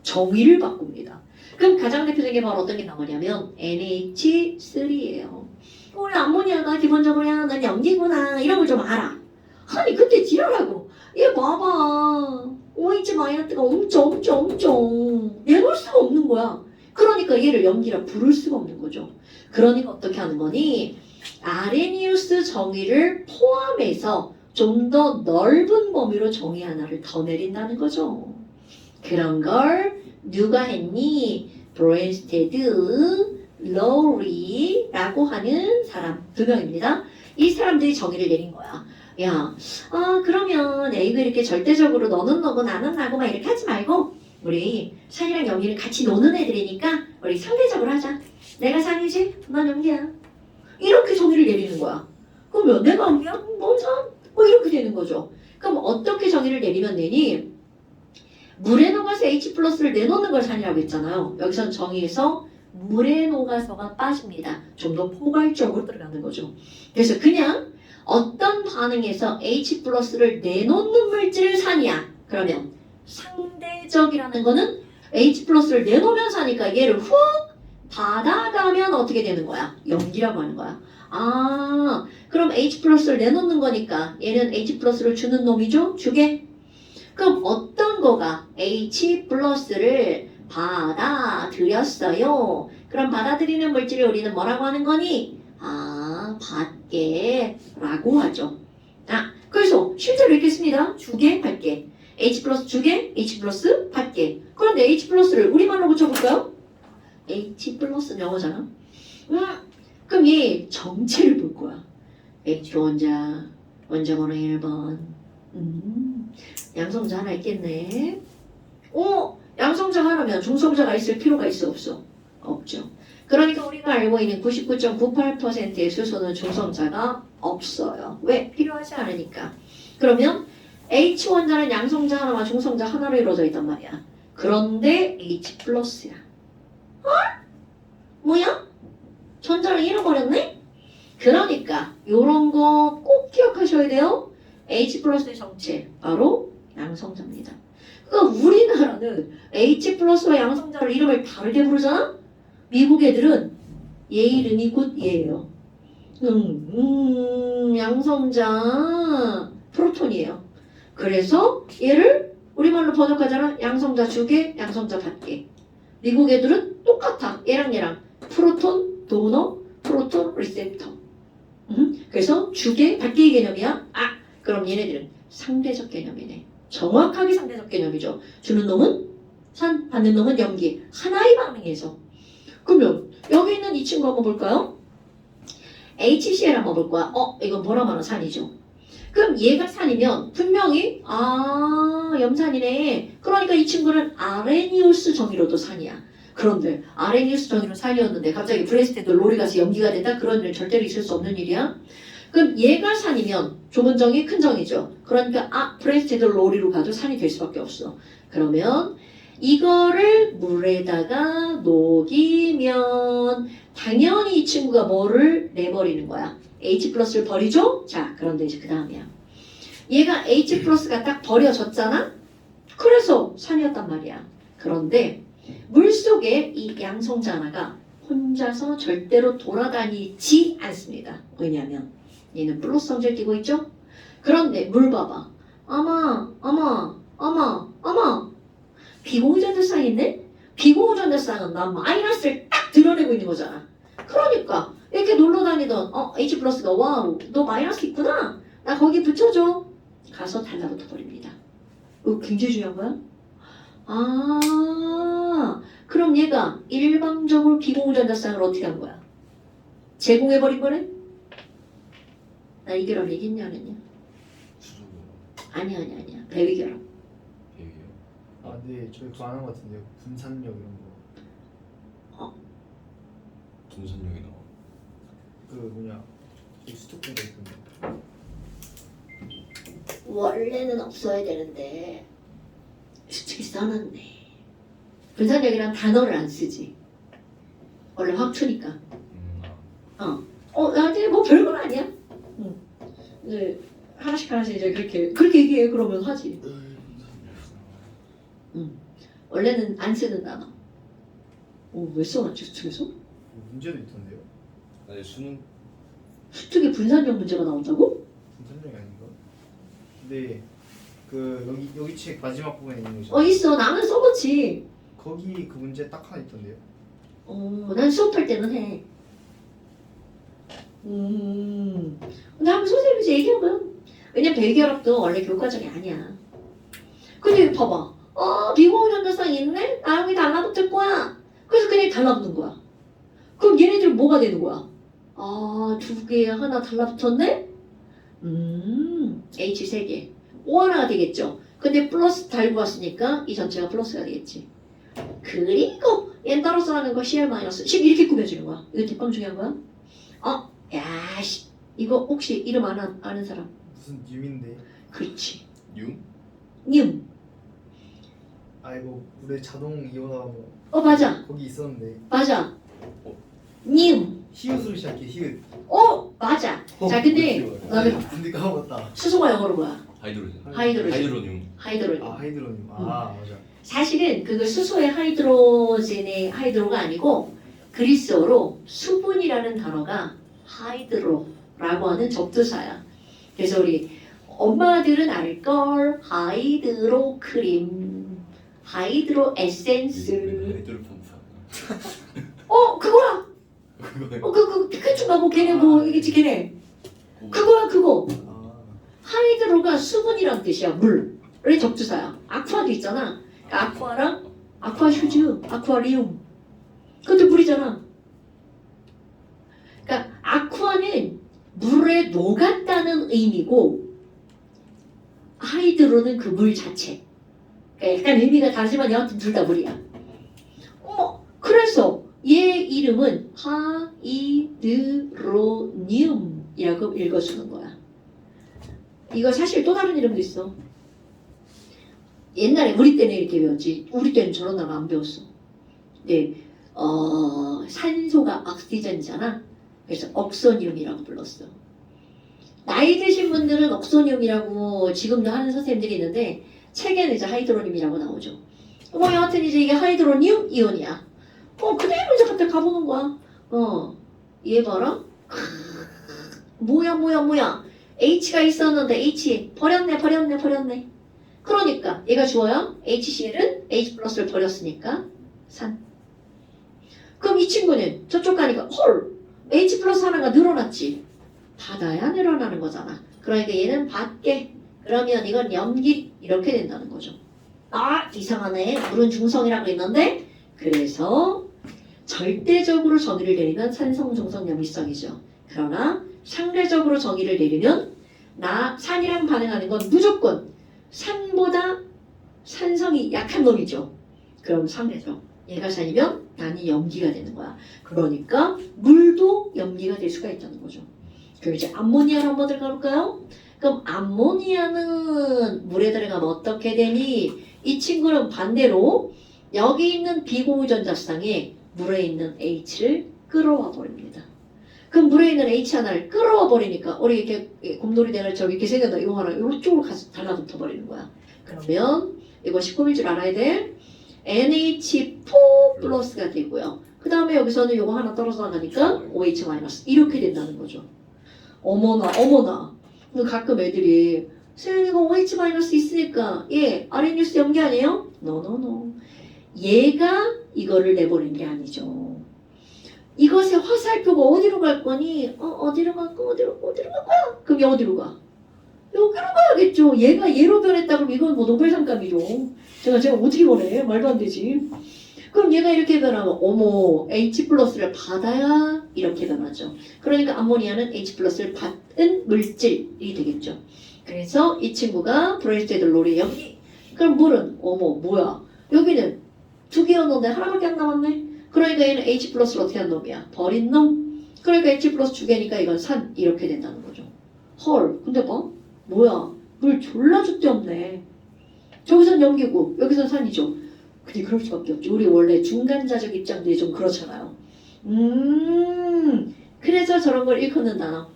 정의를 바꿉니다. 그럼 가장 대표적인 게 바로 어떤 게 나오냐면 NH3예요. 원래 암모니아가 기본적으로 야, 난 염기구나 이런 걸 좀 알아. 아니 근데 지랄하고 얘 봐봐. OH 마이너스가 엄청 내놓을 수가 없는 거야. 그러니까 얘를 염기라 부를 수가 없는 거죠. 그러니까 어떻게 하는 거니? 아레니우스 정의를 포함해서 좀 더 넓은 범위로 정의 하나를 더 내린다는 거죠. 그런 걸 누가 했니? 브랜스테드, 로리라고 하는 사람 두 명입니다. 이 사람들이 정의를 내린 거야. 야, 그러면 이거 이렇게 절대적으로 너는 너고 나는 나고 막 이렇게 하지 말고 우리 산이랑 염기를 같이 노는 애들이니까 우리 상대적으로 하자. 내가 산이지? 넌 염기야. 이렇게 정의를 내리는 거야. 그러면 내가 염기야? 넌 산? 뭐 이렇게 되는 거죠. 그럼 어떻게 정의를 내리면 되니? 물에 녹아서 H 플러스를 내놓는 걸 산이라고 했잖아요. 여기선 정의에서 물에 녹아서가 빠집니다. 좀 더 포괄적으로 들어가는 거죠. 그래서 그냥 어떤 반응에서 H 플러스를 내놓는 물질을 산이야. 그러면 상대적이라는 거는 H 플러스를 내놓으면 사니까 얘를 훅 받아가면 어떻게 되는 거야? 염기라고 하는 거야. 아, 그럼 H 플러스를 내놓는 거니까 얘는 H 플러스를 주는 놈이죠? 주게? 그럼 어떤 거가 H 플러스를 받아들였어요? 그럼 받아들이는 물질을 우리는 뭐라고 하는 거니? 아, 받게 라고 하죠. 아, 그래서 실제로 읽겠습니다. 주게, 받게. H 플러스 주게, H 플러스 받게. 그런데 H 플러스를 우리말로 붙여볼까요? H 플러스 영어잖아. 그럼 얘 정체를 볼 거야. H 원자, 원자번호 1번. 양성자 하나 있겠네. 양성자 하나면 중성자가 있을 필요가 있어 없어? 없죠. 그러니까 우리가 알고 있는 99.98%의 수소는 중성자가 없어요. 왜? 필요하지 않으니까. 그러면 H 원자는 양성자 하나와 중성자 하나로 이루어져 있단 말이야. 그런데 H 플러스야. 뭐야? 전자를 잃어버렸네? 그러니까 요런 거 꼭 기억하셔야 돼요. H 플러스의 정체 바로 양성자입니다. 그러니까 우리나라는 H 플러스와 양성자를 이름을 다르게 부르잖아? 미국 애들은 얘 이름이 곧 얘예요. 양성자 프로톤이에요. 그래서 얘를 우리말로 번역하잖아. 양성자 주게, 양성자 받게. 미국 애들은 똑같아. 얘랑 프로톤 도너, 프로톤 리셉터. 그래서 주게, 받게의 개념이야. 그럼 얘네들은 상대적 개념이네. 정확하게 상대적 개념이죠. 주는 놈은 산, 받는 놈은 염기. 하나의 반응에서. 그러면 여기 있는 이 친구 한번 볼까요? HCl 한번 볼 거야. 이건 보라마는 산이죠. 그럼 얘가 산이면 분명히 염산이네. 그러니까 이 친구는 아레니우스 정의로도 산이야. 그런데 아레니우스 정의로 산이었는데 갑자기 브레스테드 롤이 가서 염기가 된다? 그런 일 절대로 있을 수 없는 일이야. 그럼 얘가 산이면 좁은 정의 큰 정의죠. 그러니까 브레스테드 롤이로 가도 산이 될 수밖에 없어. 그러면 이거를 물에다가 녹이면 당연히 이 친구가 뭐를 내버리는 거야? H 플러스를 버리죠? 자, 그런데 이제 그 다음이야. 얘가 H 플러스가 딱 버려졌잖아? 그래서 산이었단 말이야. 그런데 물속에 이 양성자 하나가 혼자서 절대로 돌아다니지 않습니다. 왜냐면 얘는 플러스 성질 띄고 있죠? 그런데 물 봐봐. 어머 비공유전자쌍이 있네? 비공유전자쌍은 나 마이너스를 딱 드러내고 있는 거잖아. 그러니까 이렇게 놀러 다니던 H 플러스가 와우 너 마이너스 있구나. 나 거기 붙여줘. 가서 달라붙어 버립니다. 이거 굉장히 중요한 거야. 그럼 얘가 일방적으로 비공유전자쌍을 어떻게 한 거야? 제공해버린 거네? 나 이 결합 얘기했냐 안 했냐? 수소고 아니야. 배위결합. 배우요. 근데 저희 그거 안 한 것 같은데요. 분산력 이런 거. 분산력이 나와. 그 뭐냐 스토킹가 있던데. 원래는 없어야 되는데 솔직히 써놨네. 분산력이란 단어를 안 쓰지. 원래 확추니까. 나한테 뭐 별건 아니야. 네, 하나씩 이제 그렇게 얘기해 그러면 하지. 원래는 안 쓰는 단어. 왜 써놨지 수특에서? 문제도 있던데요? 아니 수능 수특에 분산형 문제가 나온다고? 선정이 아닌가? 근데 그 여기 책 마지막 부분에 있는 거죠? 있어. 나는 써봤지. 거기 그 문제 딱 하나 있던데요? 난 수업할 때는 해. 근데 한번 선생님이 이제 얘기한 거야. 왜냐면 대결합도 원래 교과정이 아니야. 근데 봐봐. 비공유전자쌍 있네? 나영이 달라붙을 거야. 그래서 그냥 달라붙는 거야. 그럼 얘네들 뭐가 되는 거야? 두 개 하나 달라붙었네? H 3개. O 하나가 되겠죠. 근데 플러스 달고 왔으니까 이 전체가 플러스가 되겠지. 그리고 얘는 따라서 하는 거 CR 마이너스 10 이렇게 꾸며주는 거야. 이거 뒷방 중요한 거야. 야씨 이거 혹시 이름 아는 사람? 무슨 뉴인데? 그렇지. 융? 님. 이거 우리 자동 이온화 뭐 맞아. 거기 있었는데 맞아. 님. 히읗으로 시작해 히읗. 맞아. 자 근데 나는 근데 까먹었다. 수소가 영어로 뭐야? 하이드로젠. 하이드로젠. 하이드로늄. 하이드로젠. 하이드로늄. 맞아. 사실은 그거 수소의 하이드로젠의 하이드로가 아니고 그리스어로 수분이라는 단어가 하이드로라고 하는 접두사야. 그래서 우리 엄마들은 알걸. 하이드로 크림, 하이드로 에센스. 하이드로 펌프. 그거야. 그거 그 피카츄가 뭐 걔네 뭐 이게 걔네. 그거야 그거. 하이드로가 수분이란 뜻이야. 물의 접두사야. 아쿠아도 있잖아. 아쿠아랑 아쿠아슈즈, 아쿠아리움. 그것도 물이잖아. 그러니까 아쿠아는 물에 녹았다는 의미고 하이드로는 그 물 자체. 그러니까 약간 의미가 다르지만 여하튼 둘 다 물이야. 그래서 얘 이름은 하이드로늄이라고 읽어주는 거야. 이거 사실 또 다른 이름도 있어. 옛날에 우리 때는 이렇게 배웠지. 우리 때는 저런 단어 안 배웠어. 네, 산소가 옥시전이잖아. 그래서 옥소늄이라고 불렀어. 나이 드신 분들은 옥소늄이라고 지금도 하는 선생님들이 있는데 책에는 이제 하이드로늄이라고 나오죠. 여하튼 이제 이게 하이드로늄 이온이야. 그대로 이제 그때 가보는 거야. 얘 봐라. 뭐야. H가 있었는데 H 버렸네. 그러니까 얘가 주어야 HCl은 H 플러스를 버렸으니까 산. 그럼 이 친구는 저쪽 가니까 H 플러스 하나가 늘어났지. 받아야 늘어나는 거잖아. 그러니까 얘는 받게. 그러면 이건 염기 이렇게 된다는 거죠. 이상하네. 물은 중성이라고 했는데 그래서 절대적으로 정의를 내리면 산성, 중성, 염기성이죠. 그러나 상대적으로 정의를 내리면 산이랑 반응하는 건 무조건 산보다 산성이 약한 놈이죠. 그럼 상대적. 얘가 산이면 난이 염기가 되는 거야. 그러니까 물도 염기가 될 수가 있다는 거죠. 그럼 이제 암모니아를 한번 들어가 볼까요? 그럼 암모니아는 물에 들어가면 어떻게 되니? 이 친구는 반대로 여기 있는 비공유전자쌍에 물에 있는 H를 끌어와 버립니다. 그럼 물에 있는 H 하나를 끌어와 버리니까 우리 이렇게 곰돌이 대가리 저기 이렇게 생겼다 이거 하나 이쪽으로 가서 달라붙어 버리는 거야. 그러면 이거 19일 줄 알아야 돼. NH4 플러스가 되고요. 그 다음에 여기서는 이거 하나 떨어져 나가니까 OH 마이너스 이렇게 된다는 거죠. 어머나. 가끔 애들이 선생님 이거 OH 마이너스 있으니까 아레니우스 염기 아니에요? No. 얘가 이거를 내보낸 게 아니죠. 이것의 화살표가 어디로 갈 거니? 어디로 갈 거야? 그럼 얘 어디로 가? 여기로 가야겠죠. 얘가 얘로 변했다 그럼 이건 뭐 노벨상감이죠. 제가 어떻게 보내? 말도 안 되지. 그럼 얘가 이렇게 변하면 H 플러스를 받아야 이렇게 변하죠. 그러니까 암모니아는 H 플러스를 받은 물질이 되겠죠. 그래서 이 친구가 브레이스테들로리 염기. 그럼 물은 뭐야? 여기는 2개였는데 하나밖에 안 남았네. 그러니까 얘는 H 플러스를 어떻게 한 놈이야? 버린 놈. 그러니까 H 플러스 2개니까 이건 산 이렇게 된다는 거죠. 근데 뭐야? 물 졸라 줏대 없네. 저기선 염기고 여기선 산이죠. 근데 그럴 수밖에 없죠. 우리 원래 중간자적 입장들이 좀 그렇잖아요. 그래서 저런 걸 일컫는 단어.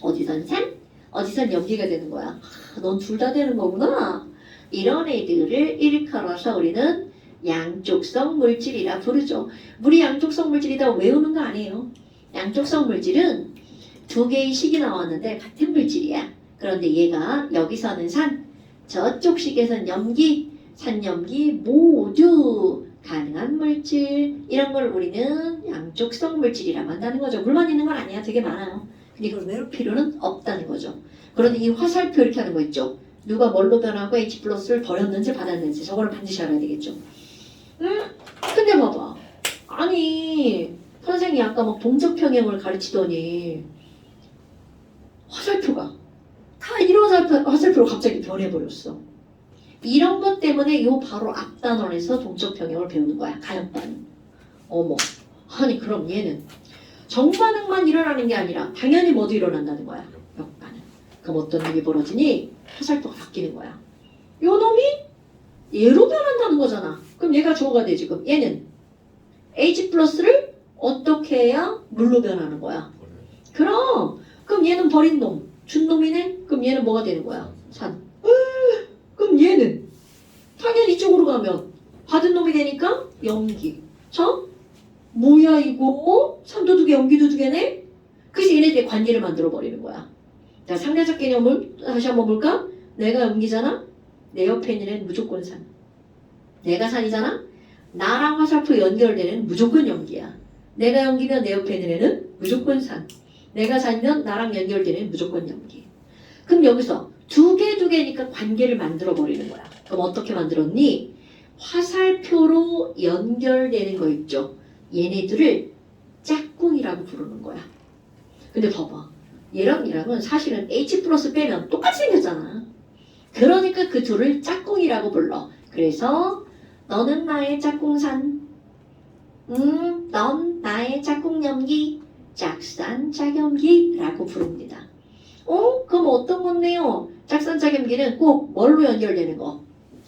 어디선 산? 어디선 염기가 되는 거야. 넌 둘 다 되는 거구나. 이런 애들을 일컬어서 우리는 양쪽성 물질이라 부르죠. 물이 양쪽성 물질이다 외우는 거 아니에요. 양쪽성 물질은 두 개의 식이 나왔는데 같은 물질이야. 그런데 얘가 여기서는 산, 저쪽 식에서는 염기, 산염기 모두 가능한 물질, 이런 걸 우리는 양쪽성 물질이라고 한다는 거죠. 물만 있는 건 아니야. 되게 많아요. 근데 이걸 외울 필요는 없다는 거죠. 그런데 이 화살표 이렇게 하는 거 있죠. 누가 뭘로 변하고 H 플러스를 버렸는지 받았는지 저거를 반드시 알아야 되겠죠. 근데 봐봐. 아니 선생님이 아까 막 동적평형을 가르치더니 화살표가 다 이런 화살표로 갑자기 변해버렸어. 이런 것 때문에 요 바로 앞 단원에서 동적평형을 배우는 거야. 가역반응. 어머. 아니 그럼 얘는 정반응만 일어나는 게 아니라 당연히 뭐도 일어난다는 거야. 역반응. 그럼 어떤 일이 벌어지니? 화살표가 바뀌는 거야. 요 놈이 얘로 변한다는 거잖아. 그럼 얘가 주어가 돼 지금. 얘는 H 플러스를 어떻게 해야 물로 변하는 거야? 그럼 얘는 버린 놈, 준 놈이네? 그럼 얘는 뭐가 되는 거야? 산. 그럼 얘는 당연히 이쪽으로 가면 받은 놈이 되니까 염기. 자, 뭐야 이거? 산도 두 개, 염기도 두 개네? 그래서 얘네들의 관계를 만들어 버리는 거야. 자, 상대적 개념을 다시 한번 볼까? 내가 염기잖아? 내 옆에 있는 애는 무조건 산. 내가 산이잖아? 나랑 화살표 연결되는 무조건 염기야. 내가 염기면 내 옆에 있는 애는 무조건 산. 내가 산이면 나랑 연결되는 무조건 염기. 그럼 여기서 두 개니까 관계를 만들어 버리는 거야. 그럼 어떻게 만들었니? 화살표로 연결되는 거 있죠. 얘네들을 짝꿍이라고 부르는 거야. 근데 봐봐. 얘랑 얘랑은 사실은 H 플러스 빼면 똑같이 생겼잖아. 그러니까 그 둘을 짝꿍이라고 불러. 그래서 너는 나의 짝꿍산, 넌 나의 짝꿍염기, 짝산 짝염기라고 부릅니다. 그럼 어떤 건데요? 짝산 짝염기는 꼭 뭘로 연결되는 거?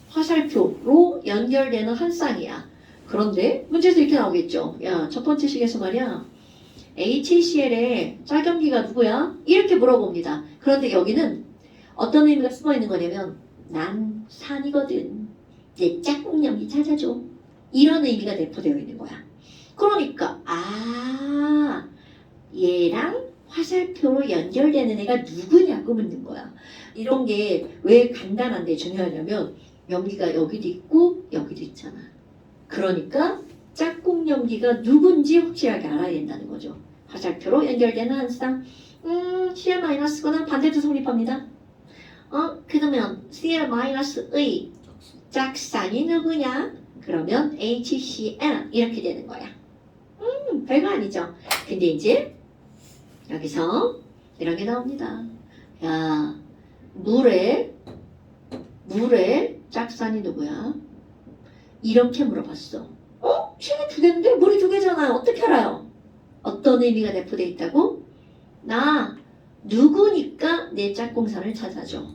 화살표로 연결되는 한 쌍이야. 그런데 문제에서 이렇게 나오겠죠. 야, 첫 번째 식에서 말이야. HCl의 짝염기가 누구야? 이렇게 물어봅니다. 그런데 여기는 어떤 의미가 숨어 있는 거냐면 난 산이거든. 내 짝꿍염기 찾아줘. 이런 의미가 내포되어 있는 거야. 그러니까 얘랑 화살표로 연결되는 애가 누구냐고 묻는 거야. 이런 게 왜 간단한데 중요하냐면 염기가 여기도 있고 여기도 있잖아. 그러니까 짝꿍 염기가 누군지 확실하게 알아야 된다는 거죠. 화살표로 연결되는 한 쌍. CL-거나 반대도 성립합니다. 그러면 CL-의 짝쌍이 누구냐? 그러면 HCl 이렇게 되는 거야. 별거 아니죠. 근데 이제 여기서 이런 게 나옵니다. 야, 물의 짝산이 누구야? 이렇게 물어봤어. 식이 두 개인데 물이 두 개잖아요. 어떻게 알아요? 어떤 의미가 내포되어 있다고? 나 누구니까 내 짝꿍산을 찾아줘.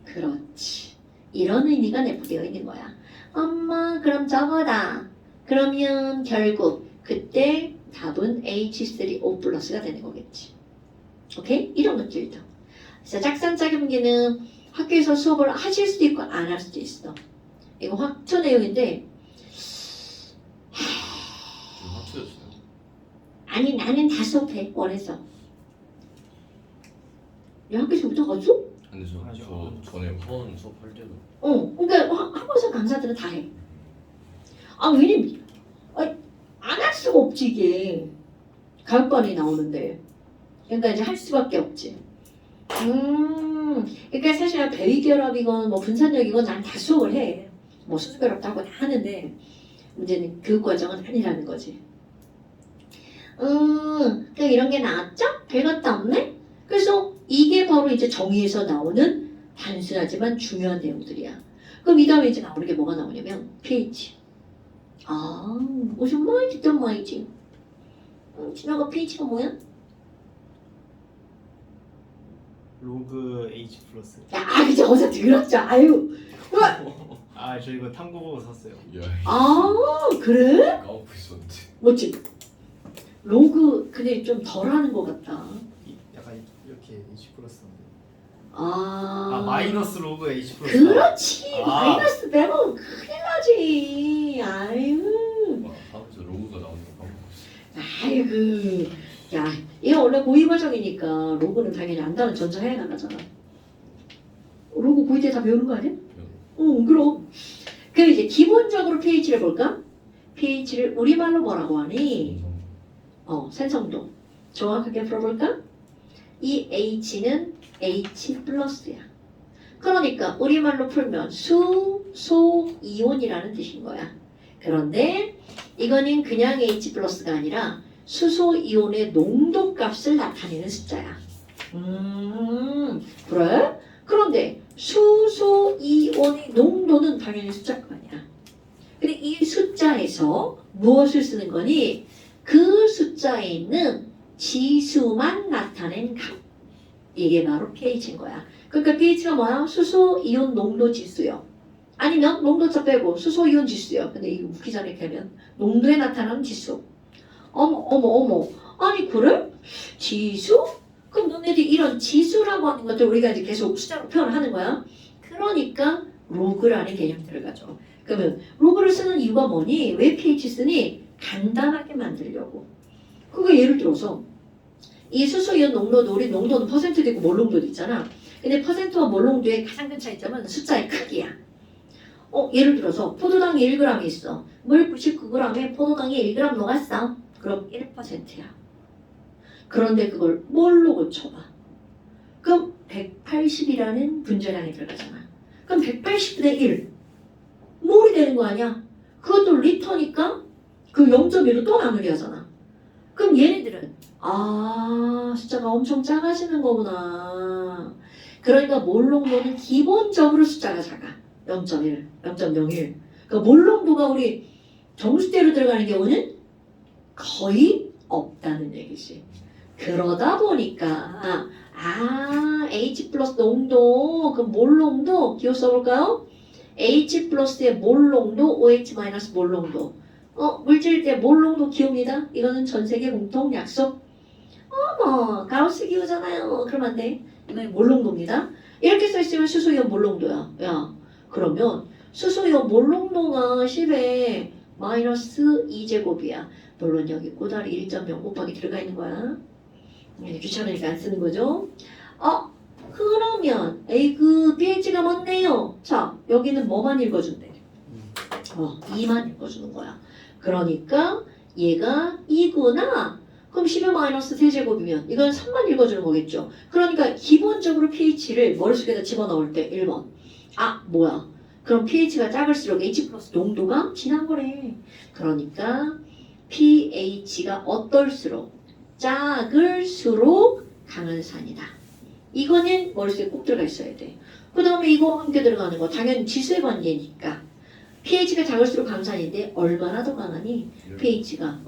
그렇지. 이런 의미가 내포되어 있는 거야. 엄마 그럼 저거다. 그러면 결국 그때 답은 H3O 플러스가 되는 거겠지. 오케이? 이런 것들도. 그래서 짝산 짝염기는 학교에서 수업을 하실 수도 있고 안 할 수도 있어. 이거 학초 내용인데 합쳐졌어요. 아니 나는 다 수업해 원해서. 야 학교에서 못하가지고? 근데 저 전에 화원 수업할 때도 그러니까 학원에서 강사들은 다 해. 왜냐면 안 할 수가 없지 이게. 가역반이 나오는데. 그러니까 이제 할 수밖에 없지. 그러니까 사실 배위결합이건 뭐 분산력이건 난 다 수업을 해. 뭐 수수결합도 하고 다 하는데 문제는 교육 과정은 아니라는 거지. 그냥 이런 게 나왔죠? 별것도 없네? 그래서 이게 바로 이제 정의에서 나오는 단순하지만 중요한 내용들이야. 그럼 이 다음에 이제 나오는 게 뭐가 나오냐면 pH. 무슨 말이지? 어떤 말이지? 진호가 pH가 뭐야? 로그 H 플러스. 이제 어디서 들었죠? 아유. 저 이거 탐구 보고 샀어요. 야 그래? 까먹고 있었는데. 멋지. 로그 근데 좀 덜하는 것 같다. 약간 이렇게 H 플러스인데. 아 마이너스 로그 H 플러스. 그렇지. 아. 마이너스 빼면 큰일 나지. 세상에 아유 다음부터 로고가 나오는 거 봐봐. 아이고 야 얘 원래 고의 과정이니까 로그는 당연히 안다는 전제하에 나가잖아. 로그 고의 때 다 배우는 거 아니야? 응 그럼 그 이제 기본적으로 pH를 볼까? pH를 우리말로 뭐라고 하니? 산성도 정확하게 풀어볼까? 이 H는 H 플러스야. 그러니까 우리말로 풀면 수소이온이라는 뜻인 거야. 그런데 이거는 그냥 H 플러스가 아니라 수소이온의 농도값을 나타내는 숫자야. 그래? 그런데 수소이온의 농도는 당연히 숫자가 아니야. 근데 이 숫자에서 무엇을 쓰는 거니? 그 숫자에 있는 지수만 나타낸 값. 이게 바로 pH인 거야. 그러니까 pH가 뭐야? 수소이온 농도 지수요. 아니면 농도차 빼고 수소이온 지수요. 근데 이거 웃기잖아 이렇게 하면. 농도에 나타나는 지수. 어머. 아니 그래? 지수? 그럼 너네들이 이런 지수라고 하는 것들 우리가 이제 계속 숫자로 표현을 하는 거야. 그러니까 로그라는 개념 들어가죠. 그러면 로그를 쓰는 이유가 뭐니? 왜 pH 쓰니? 간단하게 만들려고. 그거 예를 들어서 이 수소이온 농도도 우리 농도는 퍼센트도 있고 몰농도도 있잖아. 근데 퍼센트와 몰농도의 가장 큰 차이점은 숫자의 크기야. 예를 들어서 포도당이 1g이 있어. 물 99g에 포도당이 1g 녹았어. 그럼 1%야. 그런데 그걸 뭘로 고쳐봐. 그럼 180이라는 분자량이 들어가잖아. 그럼 180분의 1. 몰이 되는 거 아니야? 그것도 리터니까 그 0.1로 또 나누기하잖아. 그럼 얘네들은 숫자가 엄청 작아지는 거구나. 그러니까 몰농도는 기본적으로 숫자가 작아. 0.1, 0.01. 그러니까 몰농도가 우리 정수대로 들어가는 경우는 거의 없다는 얘기지. 그러다 보니까 H 플러스 농도, 그럼 몰농도 기호 써볼까요? H 플러스의 몰농도, OH 마이너스 몰농도. 물질 때 몰농도 기호입니다. 이거는 전 세계 공통 약속. 가우스 기호잖아요. 그러면 안 돼. 이건 몰농도입니다. 이렇게 써있으면 수소이온 몰농도야. 야, 그러면 수소이온 몰농도가 10에 마이너스 2제곱이야. 물론 여기 꼬다리 1.0 곱하기 들어가 있는 거야. 귀찮으니까 안 쓰는 거죠. 그러면 그 pH가 많네요. 자, 여기는 뭐만 읽어준대? 2만 읽어주는 거야. 그러니까 얘가 2구나. 그럼 10의 마이너스 3제곱이면 이건 3만 읽어주는 거겠죠. 그러니까 기본적으로 pH를 머릿속에다 집어넣을 때 1번. 뭐야. 그럼 pH가 작을수록 H 플러스 농도가 진한 거래. 그러니까 pH가 어떨수록 작을수록 강한 산이다. 이거는 머릿속에 꼭 들어가 있어야 돼. 그 다음에 이거 함께 들어가는 거 당연히 지수의 관계니까 pH가 작을수록 강산인데 얼마나 더 강하니? pH가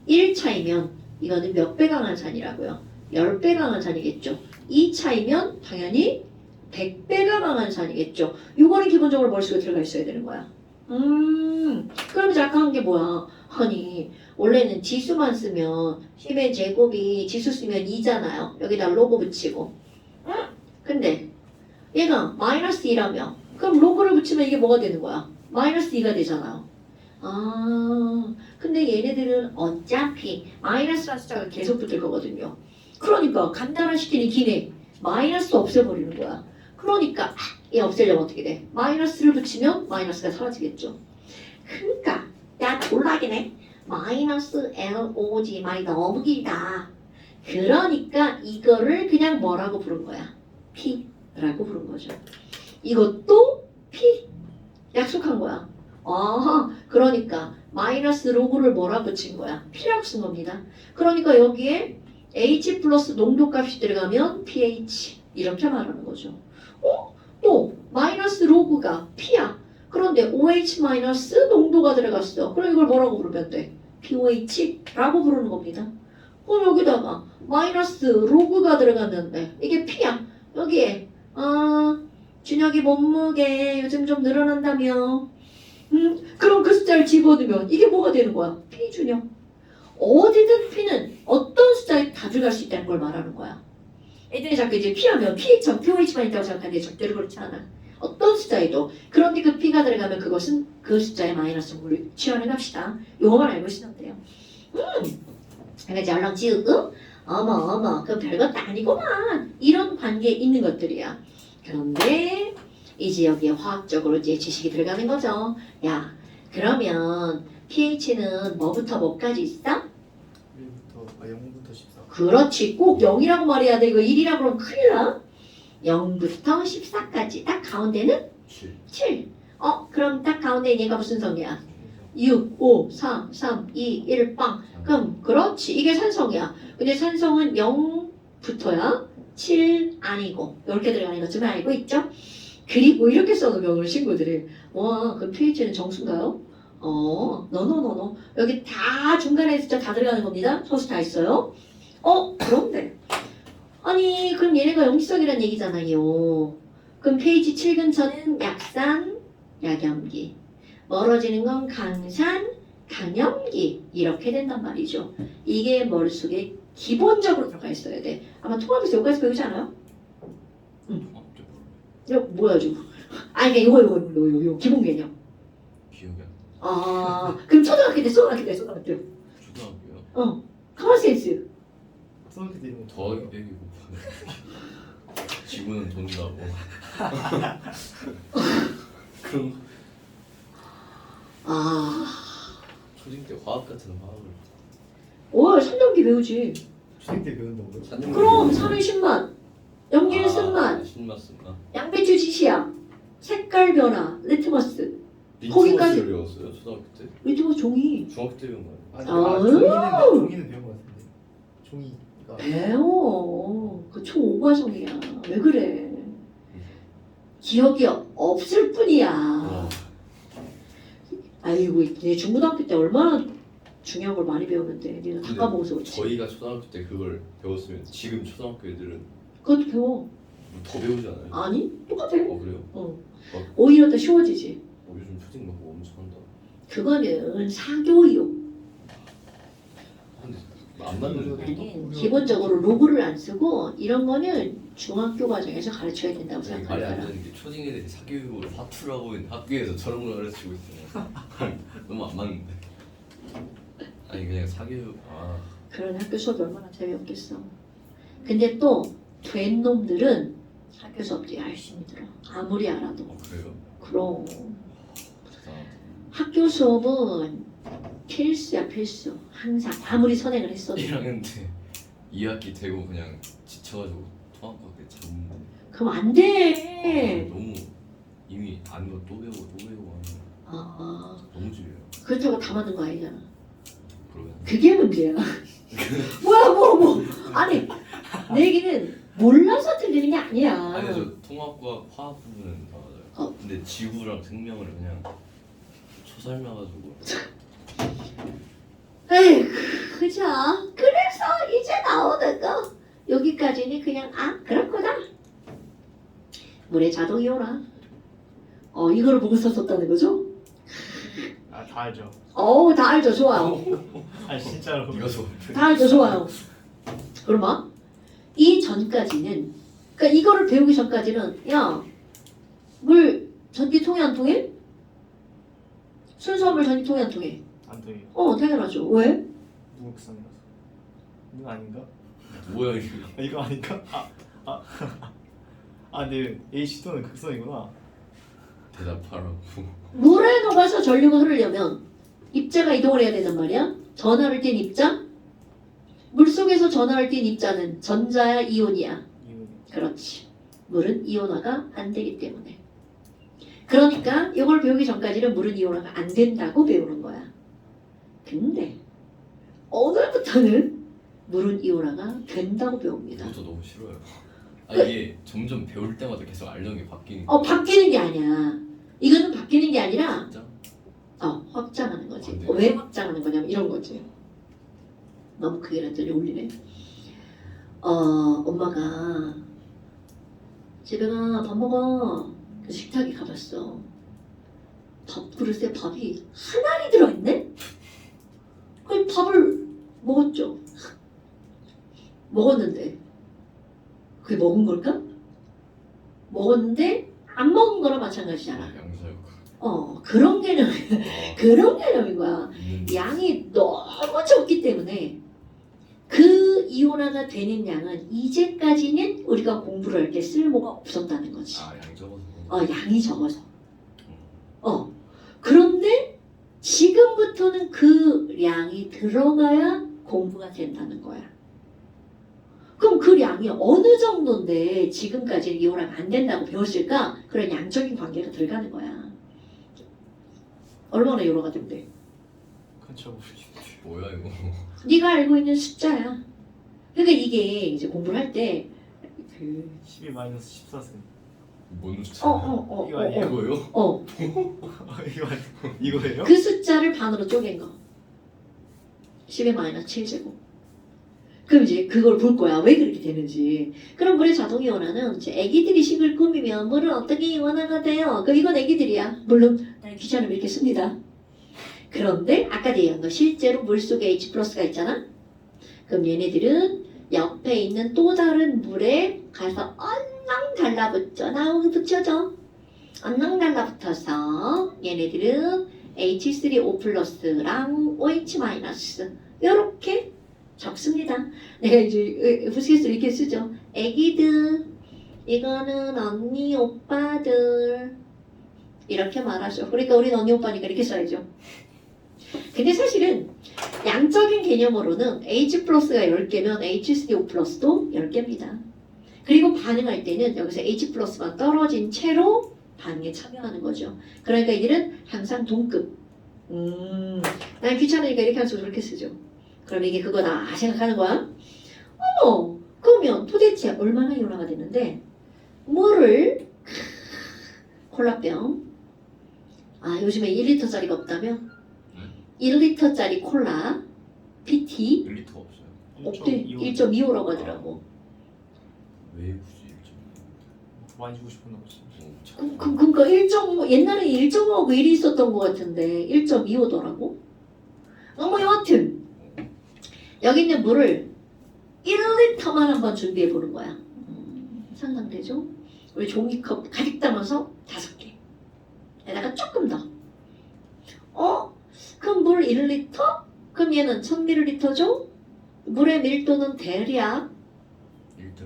1차이면 이거는 몇 배 강한 산이라고요? 10배 강한 산이겠죠. 2차이면 당연히 100배가 강한 산이겠죠. 이거는 기본적으로 머릿속에 들어가 있어야 되는 거야. 그럼 이제 아까 한 게 뭐야? 아니 원래는 지수만 쓰면 10의 제곱이 지수 쓰면 2잖아요. 여기다 로그 붙이고. 근데 얘가 마이너스 2라며 그럼 로그를 붙이면 이게 뭐가 되는 거야? 마이너스 2가 되잖아요. 근데 얘네들은 어차피 마이너스라는 숫자가 계속 붙을 거거든요. 그러니까 간단화시키는 기내 마이너스 없애버리는 거야. 그러니까 얘 없애려면 어떻게 돼? 마이너스를 붙이면 마이너스가 사라지겠죠. 그러니까 야 졸라기네. 마이너스 LOG 말이 너무 길다. 그러니까 이거를 그냥 뭐라고 부른 거야? P라고 부른 거죠. 이것도 P 약속한 거야. 그러니까 마이너스 로그를 뭐라 붙인 거야? P라고 쓴 겁니다. 그러니까 여기에 H 플러스 농도값이 들어가면 pH 이렇게 말하는 거죠. 또 마이너스 로그가 P야. 그런데 OH 마이너스 농도가 들어갔어. 그럼 이걸 뭐라고 부르면 돼? POH라고 부르는 겁니다. 그럼 여기다가 마이너스 로그가 들어갔는데 이게 P야. 여기에 준혁이 몸무게 요즘 좀 늘어난다며. 그럼 그 숫자를 집어넣으면 이게 뭐가 되는 거야? P 준혁. 어디든 P는 어떤 숫자에 다 들어갈 수 있다는 걸 말하는 거야. 애들이 자꾸 이제 P하면 pH만 있다고 생각하는데 절대로 그렇지 않아. 어떤 숫자에도. 그런데 그 P가 들어가면 그것은 그 숫자의 마이너스 분모를 취하는 값이다. 요거만 알고 있으면 돼요. 그러니까 얼렁 지으고 어머 그 별것도 아니구만 이런 관계에 있는 것들이야. 그런데 이제 여기에 화학적으로 이제 지식이 들어가는 거죠. 야 그러면 pH는 뭐부터 뭐까지 있어? 0부터 14. 그렇지 꼭 0이라고 말해야 돼. 이거 1이라고 그러면 큰일 나. 0부터 14까지 딱 가운데는 7. 7. 그럼 딱 가운데 얘가 무슨 성이야? 6, 5, 4, 3, 2, 1, 빵. 그럼 그렇지 이게 산성이야. 근데 산성은 0부터야 7 아니고 이렇게 들어가는 거 좀 알고 있죠? 그리고 이렇게 써놓으면 친구들이 와 그 pH는 정수인가요? 노노노노 여기 다 중간에 숫자 다 들어가는 겁니다. 소수 다 있어요. 그런데 아니 그럼 얘네가 염기성이란 얘기잖아요. 그럼 pH 7 근처는 약산, 약염기 멀어지는 건 강산, 강염기 이렇게 된단 말이죠. 이게 머릿속에 기본적으로 들어가 있어야 돼. 아마 통합에서 여기까지 배우지 않아요? 이거 뭐야 지금? 아니 그러니까 이거 기본 개념. 기억이 안 그럼 초등학교 때 초등학교. 초등학교요? 커먼센스. 초등학교 때 이런 거 더하기 빼기 곱하기 지구는 돈다고 그런 초딩 때 화학 같은 화학을 3년기 배우지. 초등 때 배운다고요? 그럼 3은 10만, 염기는 쓴만, 신맛 쓴맛 양배추 지시야, 색깔 변화, 리트머스. 거기까지. 리트머스를 배웠어요 초등학교 때? 리트머스 종이. 중학교 때 배운 거예요 종이는 배운 것 같은데. 종이가 배워. 그 초오과정이야. 왜 그래? 기억이 없을 뿐이야. 아이고, 내 중고등학교 때 얼마나 중요한 걸 많이 배웠는데 니는 다 근데 까먹어서 그렇지. 저희가 초등학교 때 그걸 배웠으면 지금 초등학교 애들은 그것도 배워. 더 배우지 않아요? 아니, 똑같아. 그래요? 오히려 더 쉬워지지. 요즘 초딩 막 엄청 한다 그거는 사교육. 근데 안 맞는데 기본적으로 로그를 안 쓰고 이런 거는 중학교 과정에서 가르쳐야 된다고 말이 안 생각합니다. 되는 게 초딩 애들이 사교육으로 화투를 하고 있는 학교에서 저런 걸 가르치고 있어요 너무 안 맞는데 아니 그냥 사교육 그런 학교 수업이 얼마나 재미없겠어. 근데 또 된 놈들은 학교 수업도 열심히 들어. 아무리 알아도. 그래요? 그럼 대단하다 학교 수업은 필수야 필수. 항상 아무리 선행을 했어도. 1학년 때 2학기 되고 그냥 지쳐가지고 통합학교 잤는데 그럼 안 돼. 너무 이미 아는 거 또 배우고 하면 너무 지겨요 그렇다고 다 맞는 거 아니잖아. 그러면 그게 문제야. 뭐야. 아니 내 얘기는 몰라서 틀리는 게 아니야. 아니 저 통합과 화학 부분은 다 맞아요 근데 지구랑 생명을 그냥 초설명가지고 에이 그죠. 그래서 이제 나오는 거 여기까지는 그냥 그렇구나. 물에 자동이 오라. 이거를 보고 썼었다는 거죠? 다 알죠. 다 알죠. 좋아요. 아니 진짜로. 이거 좋아 다 알죠. 좋아요. 그러면 이 전까지는 그러니까 이거를 배우기 전까지는 야 물 전기 통해 안 통해? 순수한 전기 통해 안 통해? 안 돼요. 당연하죠. 왜? 무극성이라서. 이거 아닌가? 뭐야 이게 이거 아닌가? 근데 H2는 극성이구나. 대답하라고 물에 녹아서 전류가 흐르려면 입자가 이동을 해야 된단 말이야. 전하를 띤 입자. 물속에서 전하를 띤 입자는 전자야 이온이야. 이거 그렇지. 물은 이온화가 안 되기 때문에. 그러니까 이걸 배우기 전까지는 물은 이온화가 안 된다고 배우는 거야. 근데 오늘부터는 물은 이온화가 된다고 배웁니다. 이것도 너무 싫어요 이게 점점 배울 때마다 계속 알령이 바뀌니까 바뀌는 게 아니야. 이거는 바뀌는 게 아니라 진짜? 확장하는 거지. 네. 왜 확장하는 거냐면 이런 거지. 너무 크게 놨더니 울리네. 엄마가 집에 가 밥 먹어. 그 식탁에 가봤어. 밥그릇에 밥이 한 알이 들어있네? 그 밥을 먹었죠. 먹었는데 그게 먹은 걸까? 먹었는데 안 먹은 거랑 마찬가지잖아. 양사역. 그런 개념, 그런 개념인 거야. 있는 양이 너무 적기 때문에 그 이온화가 되는 양은 이제까지는 우리가 공부를 할 때 쓸모가 없었다는 거지. 양 적어서. 양이 적어서. 그런데 지금부터는 그 양이 들어가야 공부가 된다는 거야. 그럼 그 양이 어느 정도인데 지금까지 이온화가 안 된다고 배웠을까? 그런 양적인 관계가 들어가는 거야. 얼마나 이온화가 된대? 그쵸 모르겠는데. 뭐야 이거? 네가 알고 있는 숫자야. 그러니까 이게 이제 공부를 할 때 그 12 마이너스 14승. 뭔 숫자? 이거 아니에요? 이거요? 이거예요? 그 숫자를 반으로 쪼갠 거. 10의 마이너스 7제곱. 그럼 이제 그걸 볼 거야. 왜 그렇게 되는지. 그럼 물의 자동 이온화는 이제 애기들이 식을 꾸미면 물은 어떻게 이온화가 돼요? 그럼 이건 애기들이야. 물론 귀찮으면 이렇게 씁니다. 그런데 아까 얘기한 거 실제로 물속에 H 플러스가 있잖아. 그럼 얘네들은 옆에 있는 또 다른 물에 가서 얼렁 달라붙죠. 나오게 붙여줘. 얼렁 달라붙어서 얘네들은 H3O 플러스랑 OH 마이너스 이렇게 적습니다. 내가 이제 우스갯소리 이렇게 쓰죠. 애기들, 이거는 언니 오빠들 이렇게 말하죠. 그러니까 우리는 언니 오빠니까 이렇게 써야죠. 근데 사실은 양적인 개념으로는 H 플러스가 10개면 H3O 플러스도 10개입니다. 그리고 반응할 때는 여기서 H 플러스만 떨어진 채로 반응에 참여하는 거죠. 그러니까 이들은 항상 동급. 난 귀찮으니까 이렇게 하면서 저렇게 쓰죠. 그럼 이게 그거다 생각하는 거야? 그러면 도대체 얼마나 이온화가 되는데 물을 콜라병 요즘에 1리터짜리가 없다면 1리터짜리 콜라 PT 1리터 없어요. 없대. 1.25라고 하더라고. 왜 굳이 1.5? 많이 주고 싶었나 보지. 그러니까 1.5 옛날에 1.5하고 1이 있었던 것 같은데 1.25더라고. 여하튼 여기 있는 물을 1리터만 한번 준비해 보는 거야. 상상되죠? 우리 종이컵 가득 담아서 5개. 에다가 조금 더. 그럼 물 1리터? 그럼 얘는 1000ml죠? 물의 밀도는 대략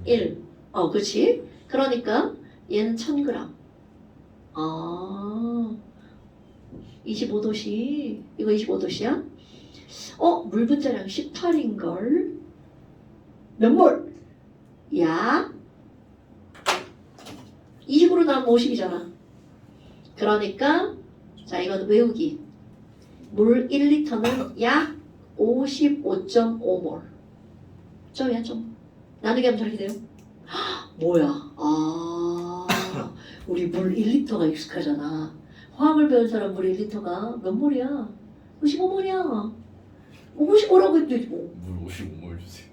1. 그렇지? 그러니까 얘는 1000g. 25도씨. 이거 25도씨야? 물 분자량 18인걸? 몇 몰? 약 20으로 나면 50이잖아. 그러니까 자 이건 외우기. 물 1리터는 약 55.5몰. 점이야 점. 나누기 하면 저렇게 돼요. 뭐야? 우리 물 1리터가 익숙하잖아. 화학을 배운 사람 물 1리터가 몇 몰이야? 55몰이야. 55라고 했더니 물 55몰 주세요.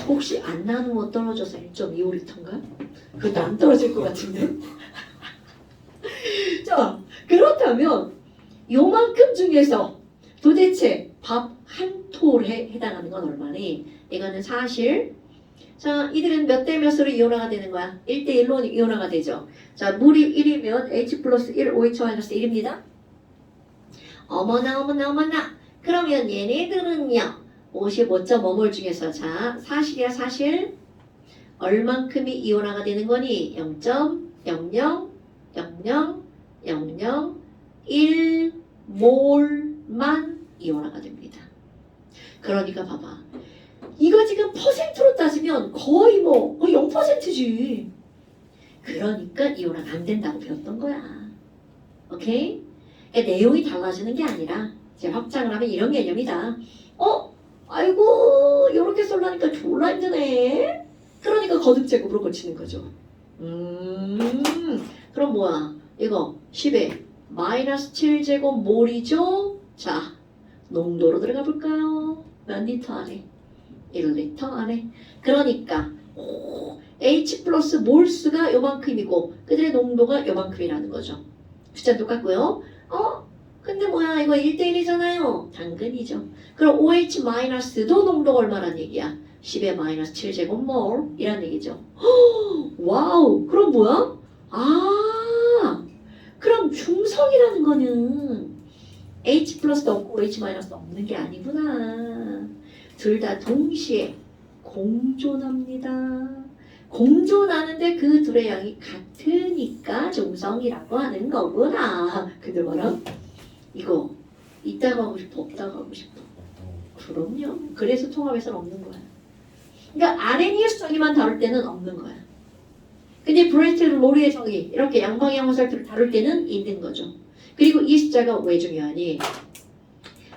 혹시 안 나누면 떨어져서 1.25리터인가? 그것도 안 떨어질 것 같은데? 자, 그렇다면 요만큼 중에서 도대체 밥 한 톨에 해당하는 건 얼마니? 이거는 사실 자, 이들은 몇 대 몇으로 이온화가 되는 거야? 1대 1로 이온화가 되죠. 자, 물이 1이면 H 플러스 1, OH 마이너스 1입니다. 어머나. 그러면 얘네들은요. 55.5몰 중에서 자, 사실이야 사실. 얼만큼이 이온화가 되는 거니? 0.000001몰만 이온화가 됩니다. 그러니까 봐봐. 이거 지금 퍼센트로 따지면 거의 0%지. 그러니까 이온화가 안 된다고 배웠던 거야. 오케이? 그러니까 내용이 달라지는 게 아니라 이제 확장을 하면 이런 개념이다. 아이고 이렇게 쏠라니까 졸라 힘드네. 그러니까 거듭 제곱으로 고치는 거죠. 그럼 뭐야? 이거 10에 마이너스 7제곱 몰이죠? 자, 농도로 들어가 볼까요? 몇 리터 안에? 1리터 안에. 그러니까 H 플러스 몰수가 요만큼이고 그들의 농도가 요만큼이라는 거죠. 숫자 똑같고요. 근데 이거 1대1이잖아요. 당근이죠. 그럼 OH 마이너스도 농도가 얼마란 얘기야? 10의 마이너스 7제곱몰 이란 얘기죠. 허, 와우. 그럼 뭐야? 아, 그럼 중성이라는 거는 H 플러스도 없고 H 마이너스도 없는 게 아니구나. 둘 다 동시에 공존합니다. 공존하는데 그 둘의 양이 같으니까 중성이라고 하는 거구나. 근데 뭐라? 이거 있다가 하고 싶어, 없다가 하고 싶어. 그럼요. 그래서 통합에서는 없는 거야. 그러니까 RN의 수정이만 다룰 때는 없는 거야. 근데 브레이트 로리의 정의 이렇게 양방향 화살표를 다룰 때는 있는 거죠. 그리고 이 숫자가 왜 중요하니?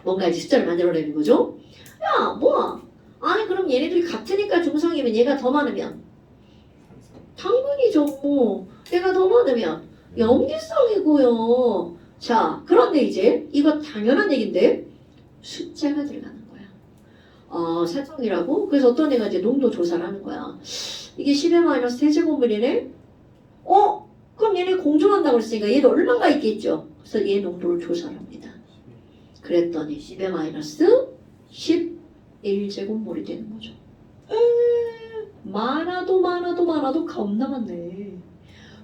뭔가 이제 숫자를 만들어내는 거죠. 야, 뭐야? 아니 그럼 얘네들이 같으니까 중성이면 얘가 더 많으면 당근이죠. 뭐. 얘가 더 많으면 염기성이고요. 자, 그런데 이제 이거 당연한 얘긴데 숫자가 들어가는 거야. 사정이라고? 그래서 어떤 애가 이제 농도 조사를 하는 거야. 이게 10의 마이너스 세제곱밀이네? 그럼 얘네 공존한다고 그랬으니까 얘도 얼마가 있겠죠? 그래서 얘 농도를 조사를 합니다. 그랬더니 10의 마이너스 11제곱몰이 되는 거죠. 많아도 겁나 많네.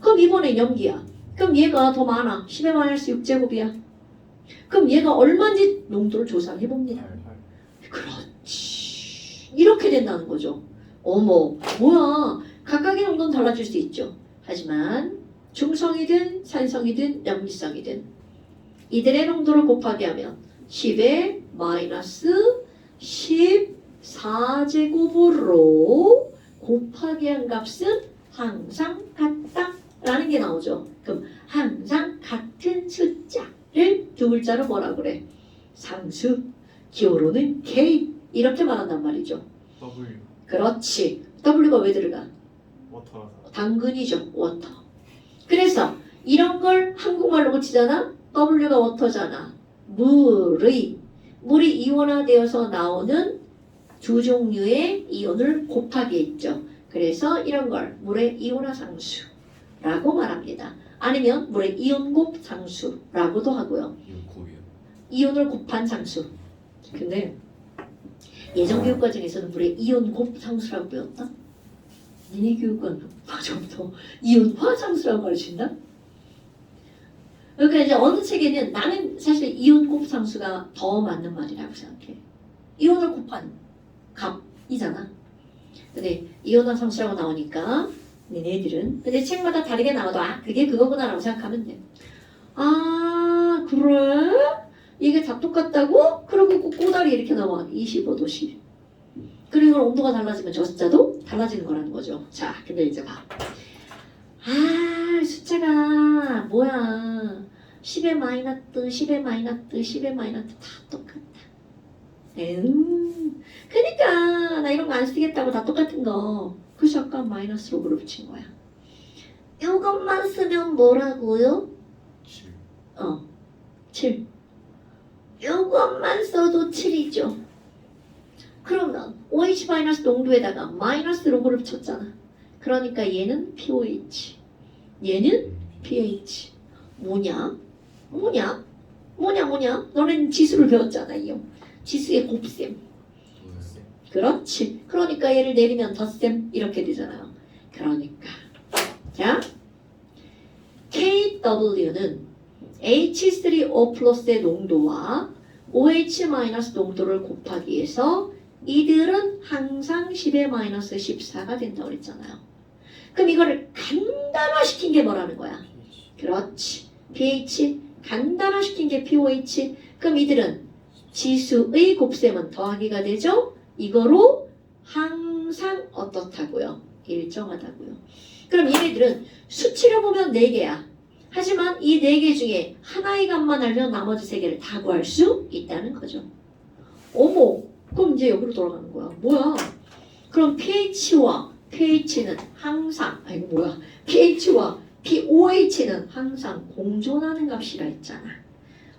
그럼 이번엔 염기야. 그럼 얘가 더 많아. 10의 마이너스 6제곱이야. 그럼 얘가 얼마인지 농도를 조사를 해봅니다. 그렇지. 이렇게 된다는 거죠. 어머, 뭐야. 각각의 농도는 달라질 수 있죠. 하지만 중성이든 산성이든 염기성이든 이들의 농도를 곱하기 하면 10의 마이너스 14제곱으로 곱하기 한 값은 항상 같다라는 게 나오죠. 그럼 항상 같은 숫자를 두 글자로 뭐라 그래? 상수, 기호로는 K 이렇게 말한단 말이죠. W 그렇지. W가 왜 들어가? 워터라서 당근이죠. 워터. 그래서 이런 걸 한국말로 고치잖아. W가 워터잖아. 물이 이온화되어서 나오는 두 종류의 이온을 곱하기 했죠. 그래서 이런 걸 물의 이온화 상수라고 말합니다. 아니면 물의 이온곱 상수라고도 하고요. 이거 곱이요. 이온을 곱한 상수. 근데 예전 교육 과정에서는 물의 이온곱 상수라고 배웠다? 니네 교육과는 과정부터 이온화 상수라고 가르친다? 그러니까 이제 어느 책에는 나는 사실 이온곱 상수가 더 맞는 말이라고 생각해. 이온을 곱한 값이잖아. 근데 이온화 상수라고 나오니까 니네들은 근데 책마다 다르게 나와도 그게 그거구나라고 생각하면 돼. 그래? 이게 다 똑같다고? 그리고 꼬다리 이렇게 나와. 25도씨. 그리고 온도가 달라지면 저 숫자도 달라지는 거라는 거죠. 자, 근데 이제 봐. 숫자가 뭐야. 10의 마이너스, 10의 마이너스, 10의 마이너스 다 똑같다. 그니까 나 이런 거 안 쓰겠다고 다 똑같은 거. 그래서 아까 마이너스로 붙인 거야. 이것만 쓰면 뭐라고요? 7. 7. 이것만 써도 7이죠. 그러면 OH- 농도에다가 마이너스 로그를 붙였잖아. 그러니까 얘는 POH, 얘는 pH. 뭐냐? 너네는 지수를 배웠잖아. 이요. 지수의 곱셈. 그렇지. 그러니까 얘를 내리면 덧셈 이렇게 되잖아요. 그러니까 자 KW는 H3O 플러스의 농도와 OH- 농도를 곱하기 해서 이들은 항상 10의 마이너스 14가 된다고 그랬잖아요. 그럼 이거를 간단화시킨 게 뭐라는 거야? 그렇지. pH 간단화시킨 게 POH. 그럼 이들은 지수의 곱셈은 더하기가 되죠? 이거로 항상 어떻다고요? 일정하다고요. 그럼 얘네들은 수치를 보면 4개야. 하지만 이 4개 중에 하나의 값만 알면 나머지 3개를 다 구할 수 있다는 거죠. 어머, 그럼 이제 여기로 돌아가는 거야. 뭐야? 그럼 pH와 pH는 항상 pH와 POH는 항상 공존하는 값이라 했잖아.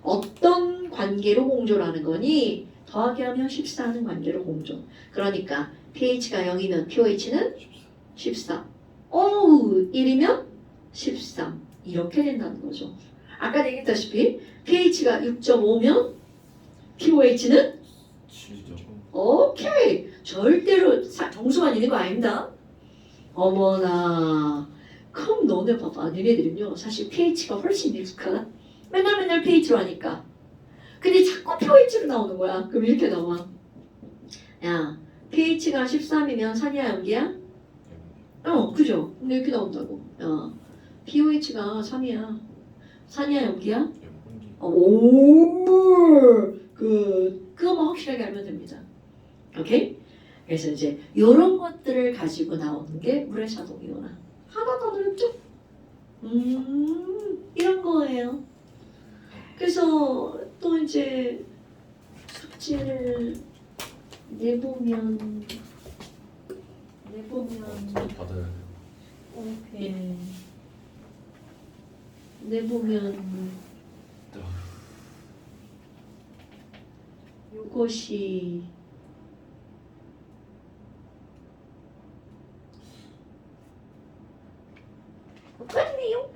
어떤 관계로 공존하는 거니? 더하기 하면 14하는 관계로 공존. 그러니까 pH가 0이면 POH는 14. 1이면 13. 이렇게 된다는 거죠. 아까 얘기했다시피 pH가 6.5면 POH는 7점. 오케이. 절대로 정수만 있는 거 아닙니다. 어머나. 그럼 너네 봐봐. 너네들은요. 사실 pH가 훨씬 익숙하다. 맨날 pH로 하니까. 근데 자꾸 pH로 나오는 거야. 그럼 이렇게 나와. 야, pH가 13이면 산이야 연기야? 그죠? 근데 이렇게 나온다고. 야, pH가 3이야. 산이야 연기야? 그거만 확실하게 알면 됩니다. 오케이? 그래서 이제 이런 것들을 가지고 나오는 게 물의 자동이온화. 하나도 안 어렵죠? 이런 거예요. 그래서 또 이제 숙제를 내보면 받아야 돼요. 오케이. 내보면 요것이 똑같네요.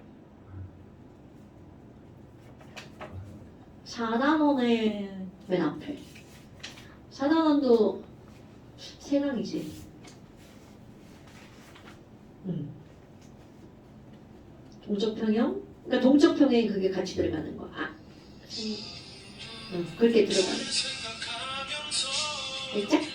4단원의 맨 앞에 4단원도 세강이지. 동적평형? 그러니까 동적평형이 그게 같이 들어가는 거야. 그렇게 들어가는 거. 됐죠?